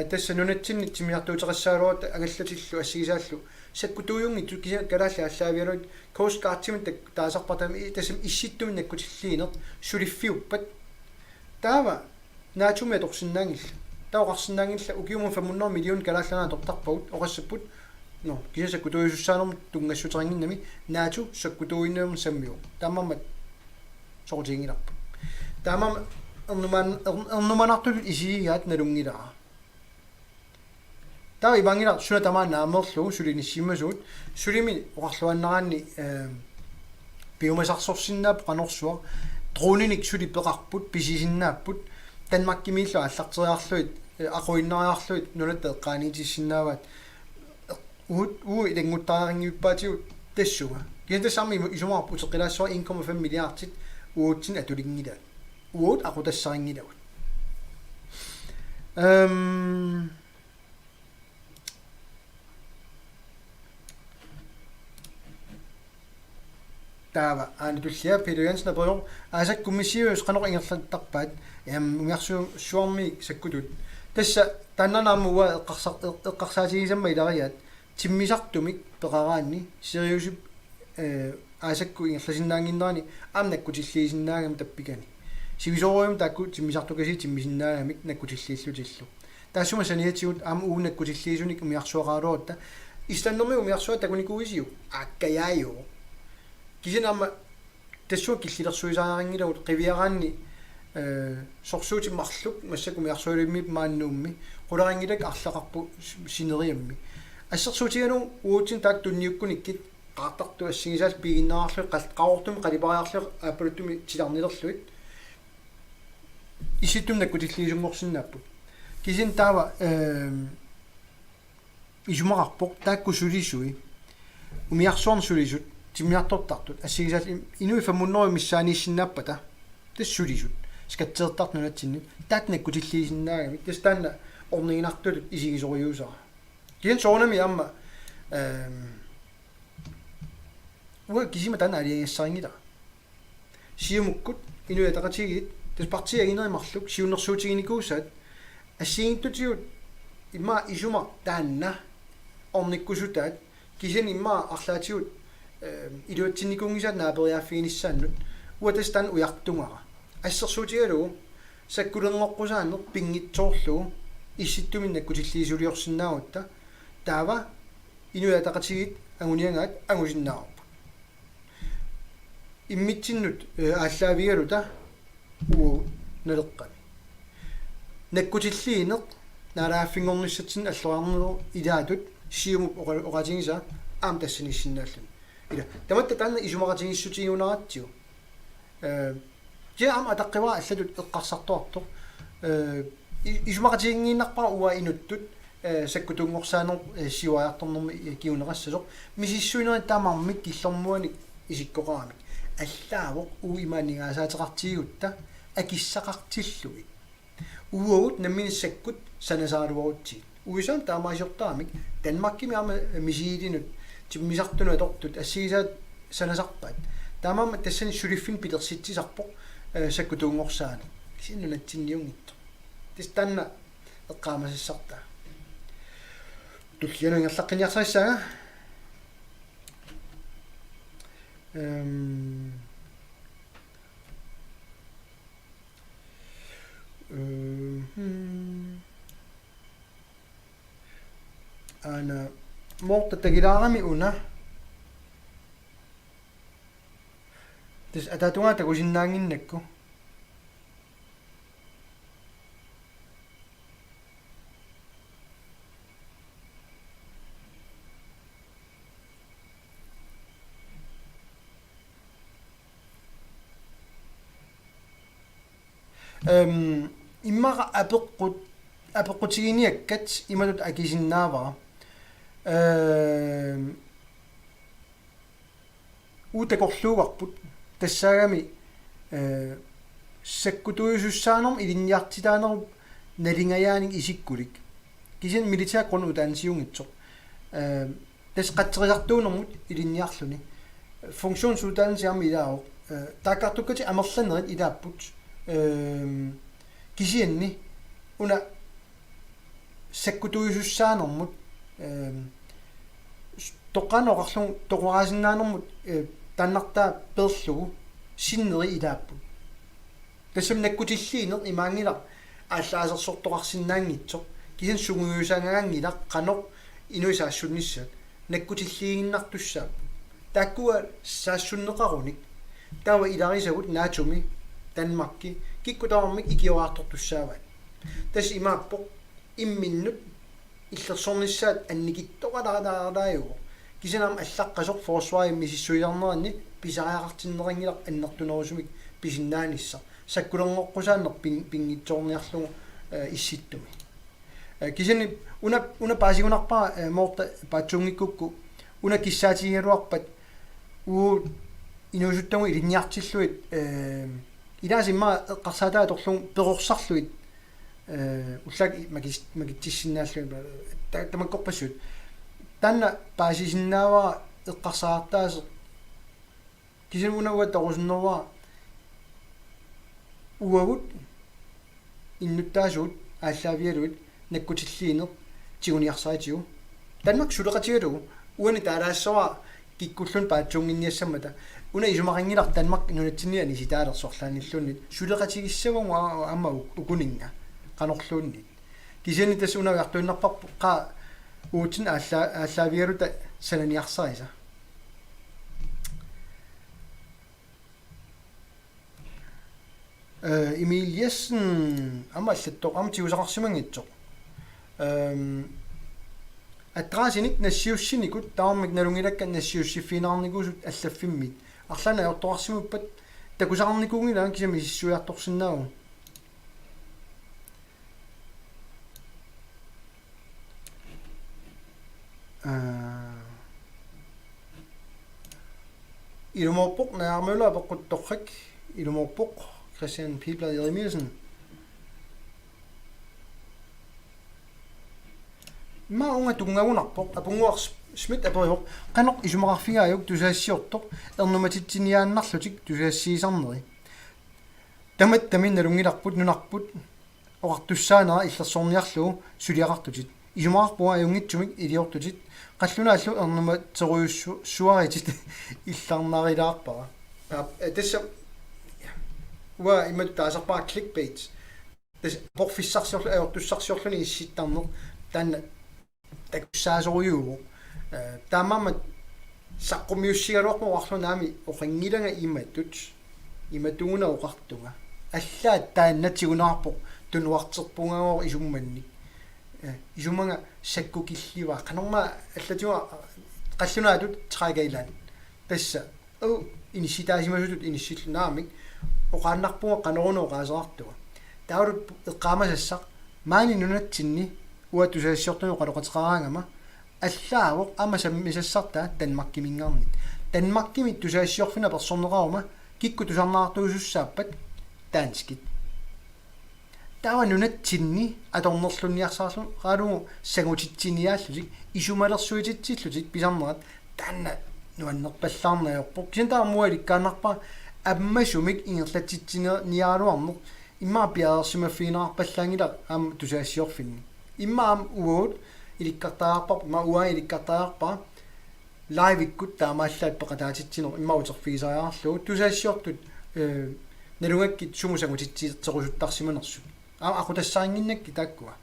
тасса нунатсинни тимиартуутеқассаалуат агаллатиллу ассигисааллу саккутуйунгитсу киса калаалла аллаавиалуит Coast Guard-тимит таасарпатами тассам исситтуми наккутиллиинер сулиффиуппат таава наатуми аторсиннаангилла таоқарсиннаангилла укиумун 500 миллион калаалланаа тортарпагут оқассаппут no kisa sakkutuisussaanum tungassuteringinnami naatu sakkutuinneum sammiu taamammat soqutiingilarpu taamam ernumanartulut isigigaat nalungilaa taa ibangilar suna tamaa naamerlu sulinissimasuut sulimi oqarluannaraanni biomasarsorsinnaap qanorsuar droninik suli peqarput pisisinnaapput Danmarkki miillu аллартериарлуит aquinnariarluit nunat eqqaaniitissinnaavaat иленгуттаарингиуппаатигут тассуга киантассарми исумаарпу теқилаассуа 1,5 миллиардит уутсин атулингилаат уут aqutassariнгилавут таава аанитуллиа пилуянсна поо аасаккуммиссиуус канеқ ингерлаттарпаат униарсуу суарми саккутут тасса таннанаамуа эққарсаатигисамма илариаат тиммисартумик пеқараанни сериусип аасакку ингерласиннаангиннерани аамнаккутиллиисиннаагам таппикани сивисоориум таакку тиммисартукаси тиммисиннаагамик наккутиллииллутиллу таассума саниатигут аама уунаккутиллиисуник умиарсуақаалуутта истаннерми умиарсуа такуникуисиу ааккаяайо кисинаама тассуа киллилерсуисаарингилавут қивиараанни сорсуутиммарлук массакумиарсуалиммип мааннуумми qularingilak арлақарпу синериамми ассерсуутигану уутин таак тунниуккуниккит qaartartu assинgisаал пигиннаарарлу qaортуми qalipariarlu ааппалуттуми тиларнилерлуит иситтум наккутиллиисунгорсиннааппут кисин таава исумақарпоқ таакку сулисуи умиарсуарн сулисут тимиартортартут ассигисаал инуи 500 миссаанииссиннааппата тассулисут скатсеэртарт нунатсинни таак наккутиллиисиннаагами тастаанна орнигинартулут исигисориусаа киан соонами амма уа кисима тана алиангиссарингила сиумуккут инуи атақатигит тас партиагинеримарлук сиуннэрсуутигиникуусаат ассигиттутигут имма исума таанна орниккусутаат кисин имма арлаатигут илуатсинникунгисаат наапериааффигиниссааннут уа тастан уяртунгара ассерсуутигалуу саккуленгоққусааннер пингитсоорлуу исситтумин наккутиллиисулиорсинаагутта таава инуя тақатигит агуниангаат агусиннаарпа иммитсиннут ааллаавигалута уу налеққани наккутиллиинеқ налааффингорниссатсин аллоарнеру илаатут сиумуп оqatigiса аам тассаниссиннааллун ила таматта таанна исумақатигиссутигунератсиу жаам атаққива аллатут эққарсартуартоқ исумақатигингииннарпара уа инуттут саккутунгорсаанер сиуаярторнэрми киунерассасоқ мисиссуинери таамаармик киллэрмуаник исиккоqaramик аллаавоқ уимаанигаасаатеқартигутта акиссақартиллугит уут намминиссаккут санасааруарутсит уисаан таамаасиортаамик данмаркими ама мисиилинут тиммисартуну атортут ассигисаат санасарпаат таамаама тассани сулиффин питерситсисарпоқ саккутунгорсаана синнунатсинниунгитто тистанна эққаамасиссартаа туллианунгерлаққиниарсариссаага ана морта тагилаарами уна тис ататунга тагусиннаангиннакку иммара апеққутигиниаккат ималут акисиннаавара утакорлуугарпут тассаагами саккутуйусуссаанерм илинниартитаанеру налингаяаник исиккулик кисин милитааққун утаансиунгитсоқ тас қаттерисартуунэрмут илинниарлуни функционсутаансиарми илаавоқ тааккартуккати амерланерит илааппут кисианни уна саккутуйусуссаанермут тоққаноқарлун тоқураасиннаанермут таннартаа перлугу синнери илааппут тассам наккутиллиинер имаангилар ааллаасерсортоқарсинаангитсоқ кисин сугуюсаагаангила қаноқ инуисаассунниссаат наккутиллиигиннартуссааппу тааккуа саассуннеқаруник таава иларисагут наатуми Danmarki киккутаармик икиораартортуссаават тас имааппоқ имминнут иллерсорнissaат анникиттоқалаараалааюго кисинаам аллаққасоқ форсваи мисиссуиларнеранни писариақартиннерингилар аннертунерусумик писиннаанисса саккулернеққусааннер пингитсоорниарлугу исситтуми кисини уна паасигунарпара моорта паатсунгиккукку уна киссаатигигалуарпат уу инуусуттаму илинниартиллуит илаасимма эққарсаатаа торлун перорсарлуит уллак магитсиннааллуи тамаккорпассут танна паасисиннаава эққарсаартаасе кисинунауа торусиннерва уагут иннуттаасуут ааллаавиалуит наккутиллиинер тигуниарсаатигу Danmark сулеқатигалугу уани таалаассава киккуллун паатсунгинниассамата уна исумақангилар Danmark нунатсинниани ситаалерсорлааниллуунни сулеқатигиссагуа амма укунинга канорлуунни кисини тас унавиартуиннарпарпу қа уутин ааллаавигалута сананиарсариса Emil Jessen аммаллаттоқ амтиусақарсимангитсоқ атраасиник нассиуссиникут тааммик налунгилакка нассиуссиффинаарникусут аллаффиммит арлана яортоқарсимуппат такусаарникунгилаан кисами иссуяарторсинаагу илуморпоқ наармула пеққутторрак илуморпоқ Christian Pibler Jeremiasen ма унга тунгагунарпоқ апунгуар смит апериоқ каноқ исумақарфигааюк тусаассиортоқ ернуматитсиниааннарлутик тусаассиисарнери тамат таминналунгиларпут нунарпут оqartussaanера иллерсорниарлугу сулиақартутит исумақарпуга аюнгитсумик илиортутит қаллунааллу ернума теруйуссуаритит илларнарилаарпара тасса уа имат таасарпаа clickbait тас порфиссарсиорлу аёртуссарсиорлуни исситтарнер таанна такуссаасориугу таамаама саққумиуссигалуарпу арлунаами оқингилага иматтут иматугуна оқартуга аллаат тааннатигунаарпо тунуартерпунгаавоо исумманник исуммага саккукиллива канорма аллатуга қаллунаатут трагайлаан тасса о иниситаасимасутут иниссиллунаамик оқааннарпуга каноруно оқаасеартуга таурут эққаамасассақ маани нунатсинни уатусаассиортуну қалоқатеқараангама аллаавоқ амасаммисассартаа танмаккимингаарнит танмаккимит тусаассиорфина персорнеқарма кикку тусарнаартуусуссааппат таанскит тава нунатсинни аторнерлунниарсаарлу qaалугу сагутитсиниааллутик исумалерсуититсиллутик писарнерат таанна нуаннерпаллаарнаёрпоқ кисентаамуаликкаанарпа аммасумик ингерлатситсинериаалуарнеқ иммаа пиаерсимаффиинаарпаллаангила аама тусаассиорфинни иммаам уут иликкартаарпар ма уаа иликкартаарпа лайвиккут таамааллаат пеқатаатитсинер иммаа утерфигисариарлуу тусаассиортут налугаккит сумусагутитситерусуттарсиманерсут aqutassaaringinnakki taakkua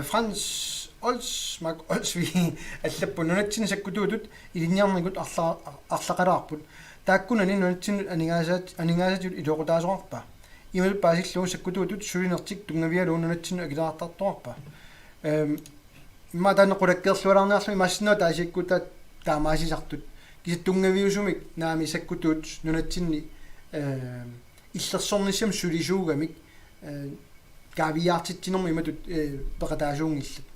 Frans Olsmark Olsvi allappu nunatsin sakkutuutut ilinniarnikut арлақалаарпут тааккунани нунатсин анигаасаат илоқутаасоқарпа имал паасиллуу саккутуутут сулинертик тунгавиалуу нунатсин агилаартартоқарпа имма таана қулаккерлуалаарниарлуи массинаа таасиккута таамаасисартут кисаттунгавиусумик наами саккутуут нунатсинни иллерсорниссам сулисуугамик гавиартитсинерми иматут пеқатаасуунгиллат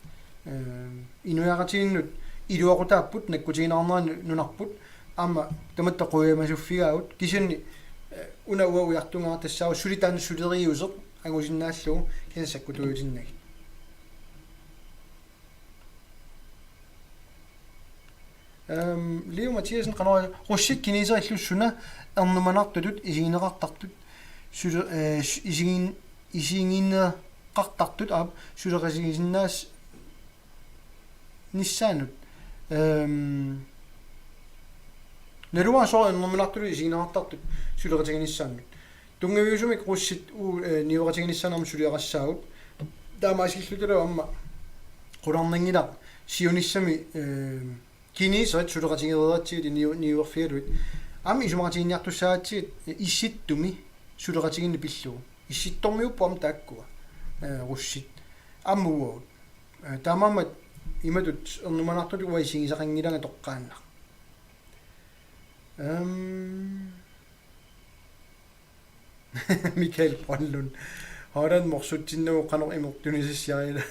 инуяратигиннут илуақутааппут наккутигинаарнерани нунарпут аама таматта қуямасуффигаагут кисанни уна уяартунгаа тассаа сулитаан сулериусеқ агусиннааллуу киса саккутуутиннаги Leo Mathiasen qanora russik kineser illussuna ernumanartutut isigineqartartut isigineqartartut aap suleqasigisinnaas nissaanut naluaa so ernumanartutut isigineqartartut suleqatiginissaannut tungaviusumik russit niuqatiginissanarm suliaqassaagut taamaaskillutula amma qularnangila sionissami kiniseret suleqatigireeratiit niuerfialuit ami isumaratiginniartussaatiit issittumi suleqatiginni pilluu issittormiuppuam taakkua russit ammuugut taamammat imatut ernumanartut uisigisaqangilanga toqqaannar Michael Brøndlund Hvordan morsutsinnu qanor imortunisissiarila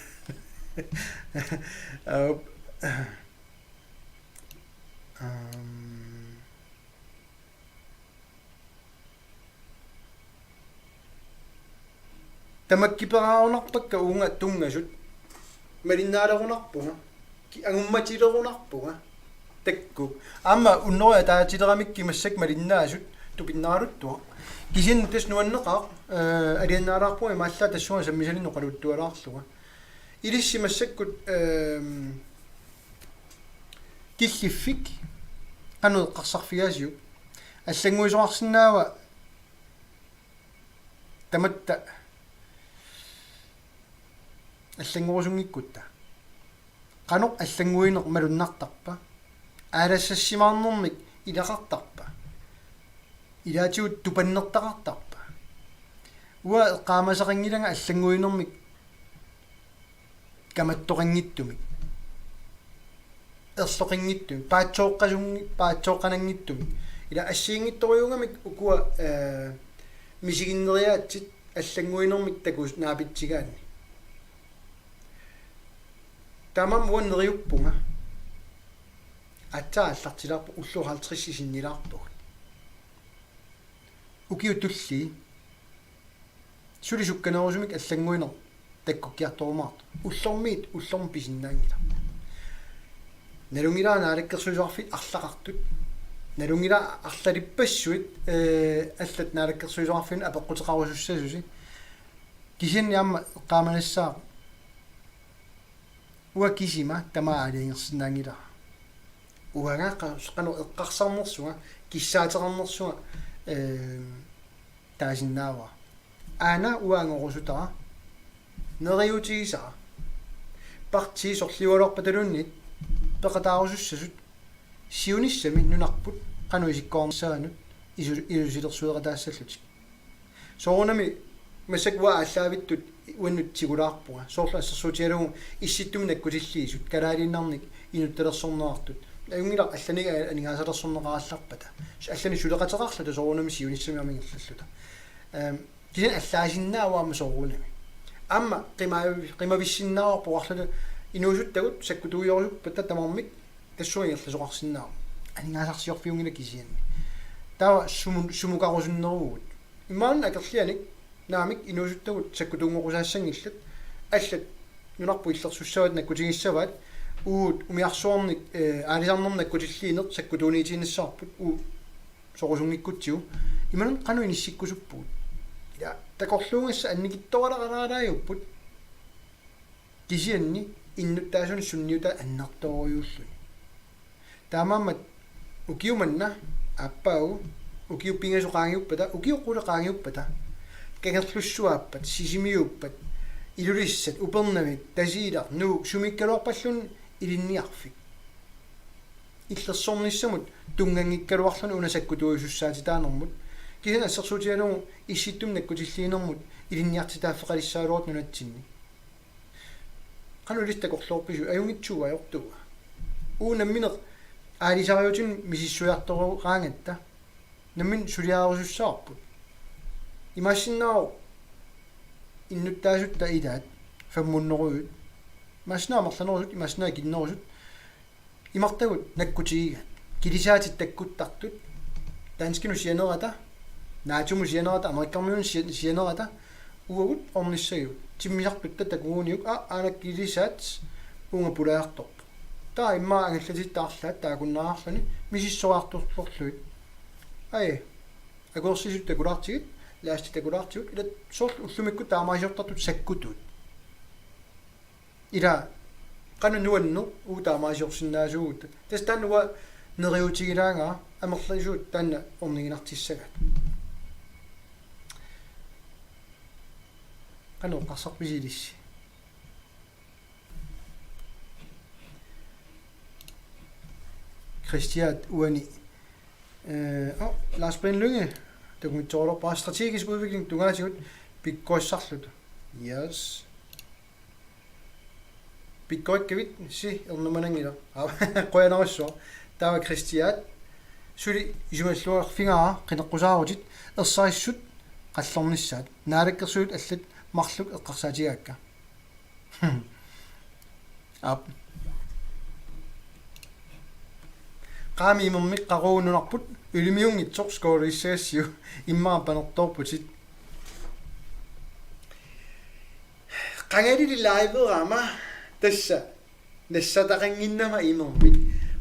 Tamakkiperaarunnarpakka uunga tungasut malinnaalerunnarpunga angummatilerunarpunga takku amma unnoria taatileramikki massak malinnaasut tupinnaaluttua kisin tes nuanneqaa aliannaalaarpunga maalla tassuga sammisalinnu qaluttualaarluga ilissimmassakkut killifik anu qarsarfigaasiu аллангуисоарсинаава таматта аллангуусунгиккутта qanoq аллангуинеq малуннартарпа аалассассимаарнэрмик илақартарпа илаатиут тупаннертақартарпа уа эққаамасақангилага аллангуинермик каматтоқангиттумик ersoqinngittum paatsoqqananngittum ila assiingittoriungамик ukua misiginneriaatsit аллангуинермик такус наапитсигаани тамам уаннериуппунга атсааллартилаарпу уллу 50 исиннилаарпуг укиутулли сулисукканерусумик аллангуинер таккуккиарторумаарт уллормиит уллорм писиннаангила налунгила наалаккерсуисуарфит арлақартут налунгила арлалиппассуит аллат наалаккерсуисуарфин апеққутеқарусуссасуси кисинни амма эққааманассаа уа кисима тамаалиингерсинаангила уагааққа қано эққарсарнерсуга киссаатерарнерсуга таасиннаава аана уаангорусутара нериутигисара партии сорлиуалерпаталууннит пеқатаарусуссасут сиуниссами нунарпут кануисиккоорнссаанут илусилерсуератаассаллутик соорунами масаква аллаавиттут уаннут тигулаарпуга соорла ассерсуутиалугу исситтуми наккутиллиисут калаалиннарник инутталерсорнеартут аюнгила алланига анигаасалерсорнеқаралларпата аллани сулеқатеқарлута соорунами сиунissами амингиллаллута кисен аллаасиннааваама соорунами амма qimavissиннаарпу арлута инуусуттагут саккутуйорсуппата тамармик тассуингерласоқарсиннаа анигаасарсиорфиунгила кисианни тава сумукарусуннеругут имаан акерлианик наамик инуусуттагут саккутунгорусаассангиллат аллат нунарпу иллерсуссават наккутигиссават уут умиарсуорник аалисарнерна наккутиллиинер саккутуунитииннассаарпут уу сорусунгиккутсиу иманун кануи ниссиккусуппуут я такорлуунгасса анникитторалараалааюппут кисианни иннуттаасуни сунниута аннарторюуллуни таамааммат укиуманна аппау укиуппингасоqaangiuppata укиоqulеqaangiuppata кагерлуссуааппат сисимиуппат илулиссат упернавик тасиилар нуу сумиккалуарпаллун илинниарфик иллерсорниссамут тунгангиккалуарлуни унасаккутуисуссаатитаанермут кисан ассерсуутиалугу исситтум наккутиллиинермут илинниартитааффеқалиссаалуарт нунатсинни канулистакорлоорпису аюнгитсуа аёртуга уунамминеқ аалисариутин мисиссуярторугаангатта наммин сулиаарусуссаарпут имассиннаа иннуттаасутта илаат фаммуннеруут маснаа имаснаа киннерусут имартагут наккутигига килисаатит таккуттартут данскину сианерата наатуму сианерата америккармиун сианерата уагут орниссагу тиммисартутта такууниук аанак килисаат унга пулаартор таа имма ангаллатиттаарлаат таакуннаарарлани мисиссориарторлорлуит ай агорсисут такулаартигит лаасти такулаартигут ила сорл уллумикку таамаасиортартут саккутут ила кану нуанну уу таамаасиорсинаасуут тастануа нериутигилаанга амерлисуут таанна орнигинартиссагат кану qassarpisilissi Christiat uani Lars Brind Lynge dokumentorer bare strategisk udvikling tungaasiut pikkoissarlut yes pikkoikkavit si ernumanangila qoyanarissua taava Christiat suli isumalluar fingara qineqqusaarutit ersaissut qallernissaat naalakkersuut allat marluk eqqarsaatigaakka ap qaami immermik qaruununarput ylimiungitsoq skooriissagassiu immaa panertorputit qangalili liveeraama tassa nassataqanginnama immermik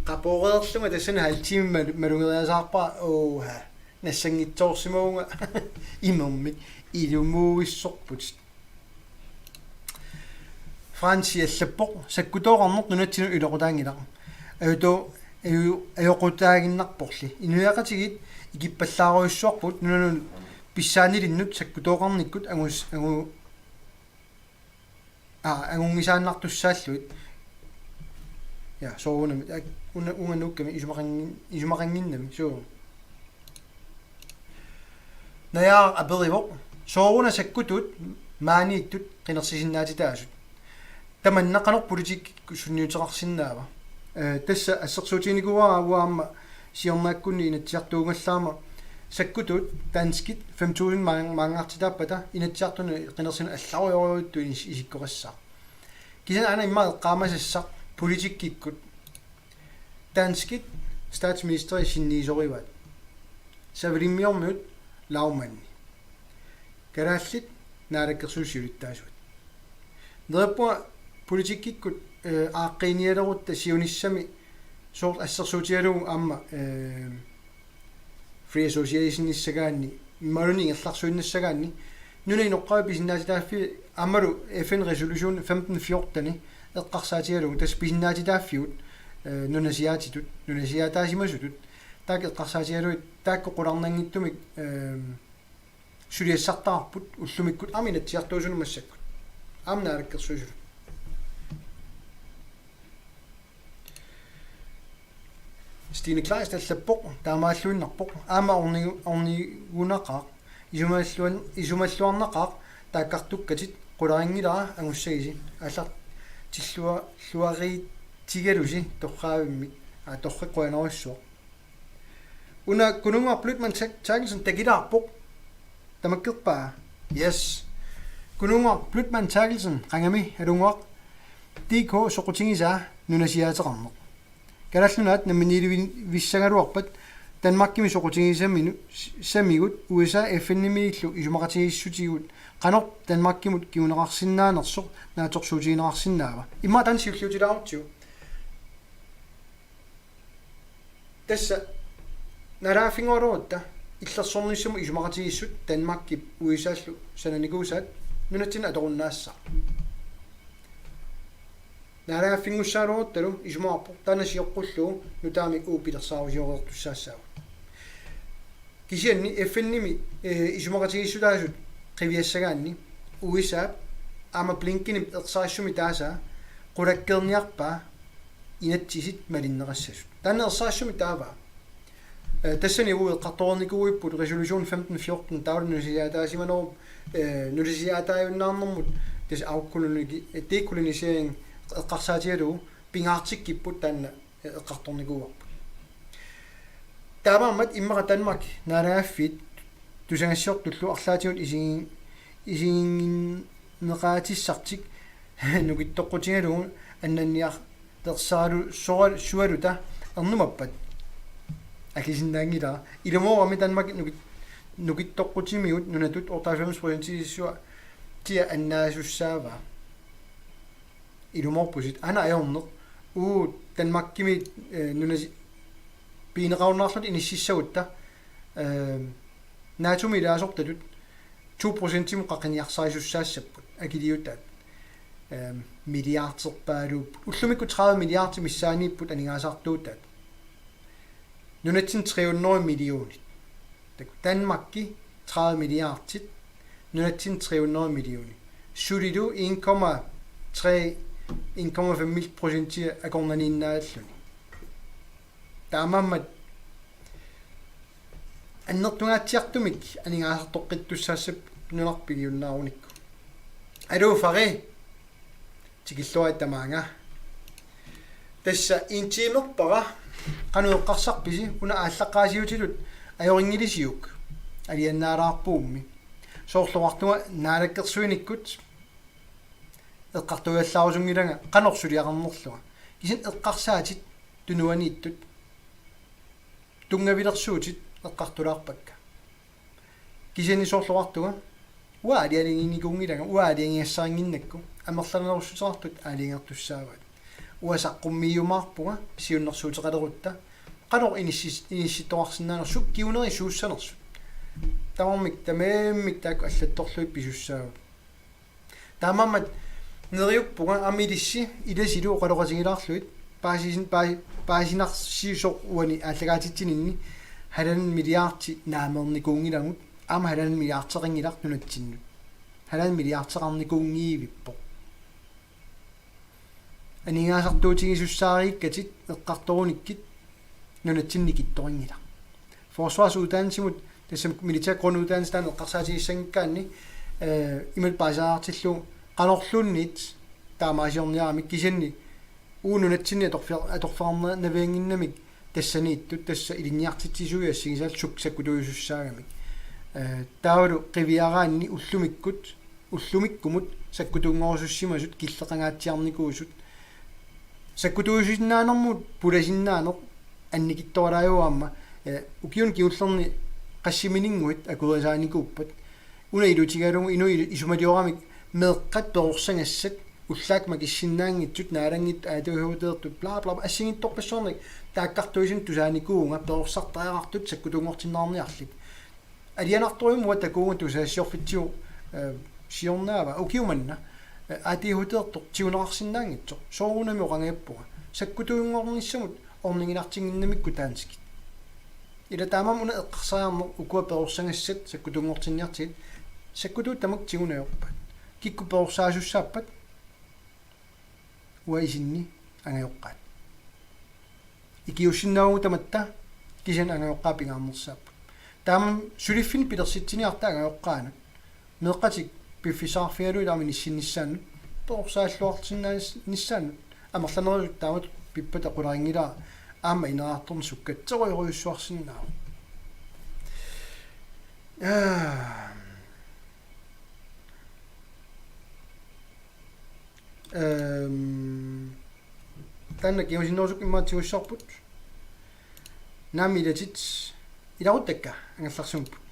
qaporeerlunga tassana haltiimi malungeriasaarpa oha nassangitsoorsimuunga immermik ilumuuissorputit Fransi allappoq sakkutoorarnert nunatsinu iloqutaangilaq ayuto ayoqutaaginnarporli inuiaqatigit ikippallaaruissuarput nunun pissaanilinnut sakkutooqarnikkut angungisaannartussaalluit ja soorunami unganukkami isumaqanginnami soo nayaa aperivoq sooruna sakkutut maaniittut qinersisinnaatitaasut tamannaqanoq politik sunniuteqarsinnaava тасса ассерсуутиникуара уаама сиорнааккунни инатсиартуугаллаама саккутут данскит 5000 маангартитааппата инатсиартуни qinеrsina алларуйоруйутту исиккорассаа кисан ана имма эққаамасассақ политиккиккут данскит статсминистер синниисориват савриммиормиут лауманни карааллит наалаккерсуусиулиттаасуут нерппуа политиккиккут ааққиниалерутта сиунissami соор ассерсуутиалугу аама free association иссагаанни малуни ингерларсуиннассагаанни нуни ноққави писиннаатитааффи аммалу FN resolution 1514 эққарсаатигалугу тас писиннаатитааффиут нунасиаатаасимасутут таак эққарсаатигалуит таакко қуларнангиттумик suliassartaarput ullumikkut aminatsiartuusunumassakkut aamnaalakkersuusulu Stine Kleist allappoq taamaalluinnarpoq aama ornigunaqa isumalluarnaqaq taakkartukkatit qularingilaa angussagisi аллар тиллуариитигалуси торраавимми торреққуанаруссуоқ уна кунунгаарплут ман тагилсэн тагилаарпоқ тамаккерпаа yes кунунгаарплут ман тагилсэн қангами алунгуақ дк соқутингисаа нунасиаатерарнеқ галаллунаат намминилуи виссагалуарпат Danmarkimi soqutigisaminu samigut USA FN-nimillu isumaqatigiссутигут qanor Danmarkimut kiuneqarsinnaanersoq naatorsuutigineqarsinnaava imma tan siulliutilaarutsu tassa naraafingoruutta illersornissumu isumaqatigissut Danmarkip USA-llu sananiguusaat nunattina atorunnaassa naraafingussaaluruttalu isumaarpo tanasiоққуллуу nutaamik uupilersaarusiorertussaassaavu kisianni FN-nimi isumaqatigissudaasut qiviassagaanni USA ama blinkinim ersaassumi taasaa qulakkerniarpaa inatsisit malinneqassasut tanne ersaassumi taavaa tassani ueqqartornikuuipput resolution 1514 taulunnusiaataasimanerup nulisiaataajunnaarnermut tas aukkulunigi dekolonisering eqqarsaatialu pingaartikkipput tanna eqqartornikuuarput taamammat immaqa Danmark naalaaffiit tusangassiortullu arlaatigut isiinneqaatissartik nukittoqqutigalugu annanniar tersaalu sualuta ernumappat akisinnangila ilumorami Danmark nukittoqqutimigut nunatut 98% tia annaasussaava ilumorpusit ana ajorneq Danmarkimi nunasi piineqaunnaarlut inississagutta naatumiilaasortatut 2% timu qaqiniarsaisussaassaput akiliutaat milliarderpaaluup ullumikku 30 milliarder missaaniipput aningaasartuutaat nunatsin 300 millionit Danmarkki 30 milliardet nunatsin 300 millionit sulidu 1,5% akornaniinnaalluni taamammat annertungaatiartumik aningaasartoqqittussaassap nunarpiliunnaarunikku alufari tikilluattamaanga tassa intiimerpara qanueqqarsarpisi una ааllaqqaasiutilut ajoringilisiuk aliannaalaarpuummi soorluartunga naalakkersuinikkut eqqartugallaarusungilanga qanorsuliaqarnerluga kisin eqqarsaatit tunuaniittut tungavilersuutit eqqartulaarpakka kisini soorluartuga uaalialinginnikungilanga uaaliangiassaaringinnakku amerlanerussuterartut aaliangertussaavat uasaqqummiumaarpuga siunnersuuteqalerutta qanor inissittoqarsinnaaner sukkiuneri suussanersut tamarmik tameemmik taakku allattorluit pisussaavut taamammat neriuppuga amilissi ilasilu qaloqasingilaarluit paasinarsiusoq uani aallagaatittininni 1 milliardi naamernikungilangут ama 1 milliarderingilart nunattinnut 1 milliardeqarnikuungiivippoq aningaasartuutigisussaariikkatit eqqartorunikkit nunatsinnikittoringila forsvarsuddannelsimut tassam militærgrunduddannelsestaan eqqarsaatigissanngikkaanni imal paasaartillu qanorlunnit taamaasiorniaramik kisanni uununatsinni atorfarnavianginnamik tassaniittut tassa ilinniartitsisuiassigisaal suksakkutuisussaagami taulu qiviaraanni ullumikkumut sakkutuungorusussimasut killeqangaatiarnikuusut sakkutuusinnaanermut pulasinnaanoq annikittoalaajuaamma ukiun kiullerni qassimininguit akurisaanikuuppat una ilutigalugu inu isumaliorami meeqqat perorsangassat ullaakma kissinnaangittut naalangit aatuhuuteertut bla bla assingittorpassornik taakkartuisin tusaanikuunga perorsartariaqartut sakkutuungortinnaarniarlik alianartorium watakuunga tusaassiorfitsiu siornaava ukiumanna aatihuuteertor tiunerarsinnaangitso soorunami oqangaippuga sakkutuungornissamut orninginartinginnamikku taanskit ila taamam una eqqarsaarner ukua peorsangassat sakkutungortinniartit sakkutut tamak tigunayorpat kikku peorsaasussappat wa isinni angayoqqaat ikiussinnaungu tamatta kisan angayoqqaa pingaarnersaapput taamam suliffin pilersitsiniarta angayoqqaanut meeqqatik piffisaarfialu ilaami nissinnissaannut peorsaalluartinnaas nissaannut амерланерут таамат пиппата qularingilaa аама инераарторн суккатсеруйоруйуссуарсиннаа танна кимасиннерусук иммаатигуссарпут наамилатит иларуттакка ангалларсумпут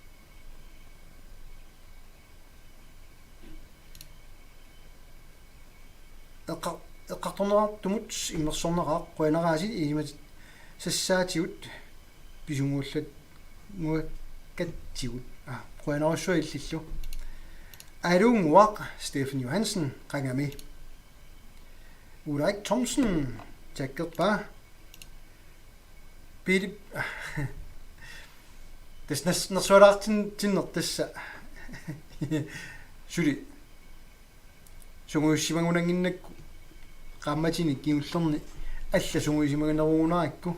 эққарторнераартумут иммерсорнераа қуянерааси имат сассаатигут писунгууллат нуаккатсигут қуянеруссуа иллиллу алунгуақ Стефан Johansen қангами Ulrik Thomsen таккерпа били тэснэс нэрсуалаартин тиннертасса сули сунгуйссимагунангиннакку qammatini kiullerni alla sunguisimaganneruunaakku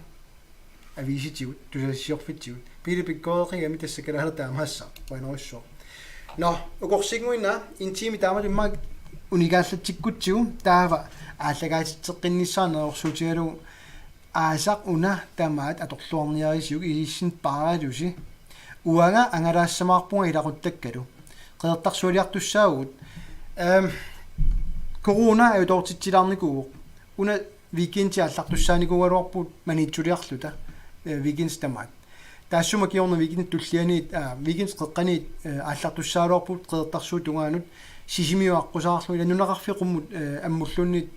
aviisitigut tusassiorfitigut pilipikkoeqigami tassakalaharta amassa qainerussuo no uqorsinguina intimi taamat imma unigaallatsikkutsigu taava ааллагаатитсеққиннissaarnerorsuutigalu аасақ уна тамаат аторлуарниарисиуг илисsin паралуси уага ангалаассамаарпунга илақуттаккалу қеэртарсуалиартуссаагут corona er jo dog til tidligere under weekend jeg lagt udsagn går op på man ikke tror jeg slutter weekends der meget der er så meget under weekend du siger net weekends kan ikke lagt udsagn op på tredje dag så du nu sisimi og kusar så det nu når jeg kommer amuslunit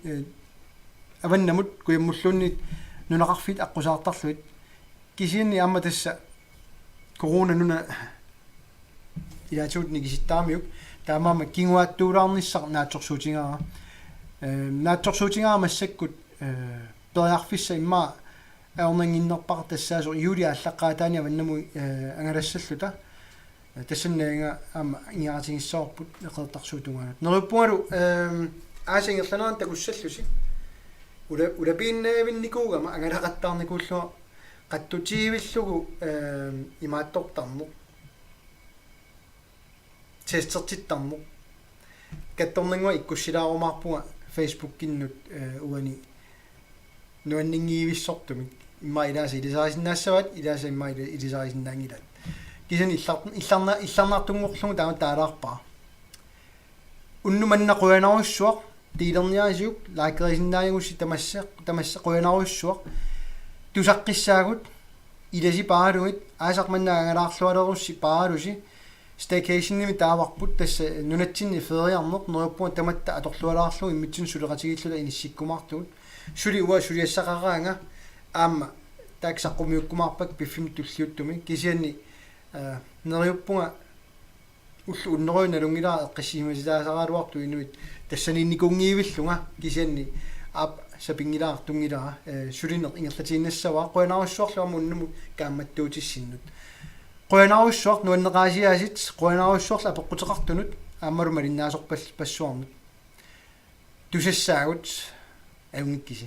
avan namut går amuslunit nu når jeg finder kusar der så kisien jeg må det corona nu når jeg tror det ikke sitter med таамаама кингуаттуулаарниссар наатсорсуутингаа наатсорсуутингаа массаккут ториарфисса имма аорнангиннерпар тассаасо юли аллаққаатаани аваннаму ангалассаллута тассаннаанга аама ингиаратигиссаорпут эқертарсуутунгаанут неруппугалу аасингерланеран такуссаллуси улапииннаавинникуугама ангалақаттаарникууллуа қаттутиивиллугу имааттортарнеқ тестертитtarmu катторнангуа иккуссилаарумаарпунга Facebook-киннут уани нуаннингиивиссортумик имма илааса илисарисиннаассават илааса имма илисарисиннаангилат кисани илларнаартунгорлугу таама таалаарпаа уннуманна қуянаруссуақ тилерниарисиук лаакерисиннаагусси тамасса қуянаруссуақ тусаққиссаагут иласи паалугит аасақманнаагалаарлуалерусси паалуси staycation nimi taavarput tassa nunatsinni feriarneq neruppuun tamatta atorlualaarlu immitsin suleqatigillula inissikkumaartugut suli uwa suliassaqaraanga aamma taaksaqqumiukkumaarpak piffim tulliuttumi kisianni neriuppunga ullu unneruina lungilaa eqqassiimasilaasaraaluartu inuit tassaniinnikungiivillunga kisianni aap sapingilaartungilaa sulineq ingerlatiinnassavaa qoyanaarussuarluamu unnumu kaammattuutissinnut qoyanaarussuaq nuanneqaasiaasit qoyanaarussuarla apeqqutеqartunut aammalu malinnaasорпас пассуарнут тусассаагут авнгиккиси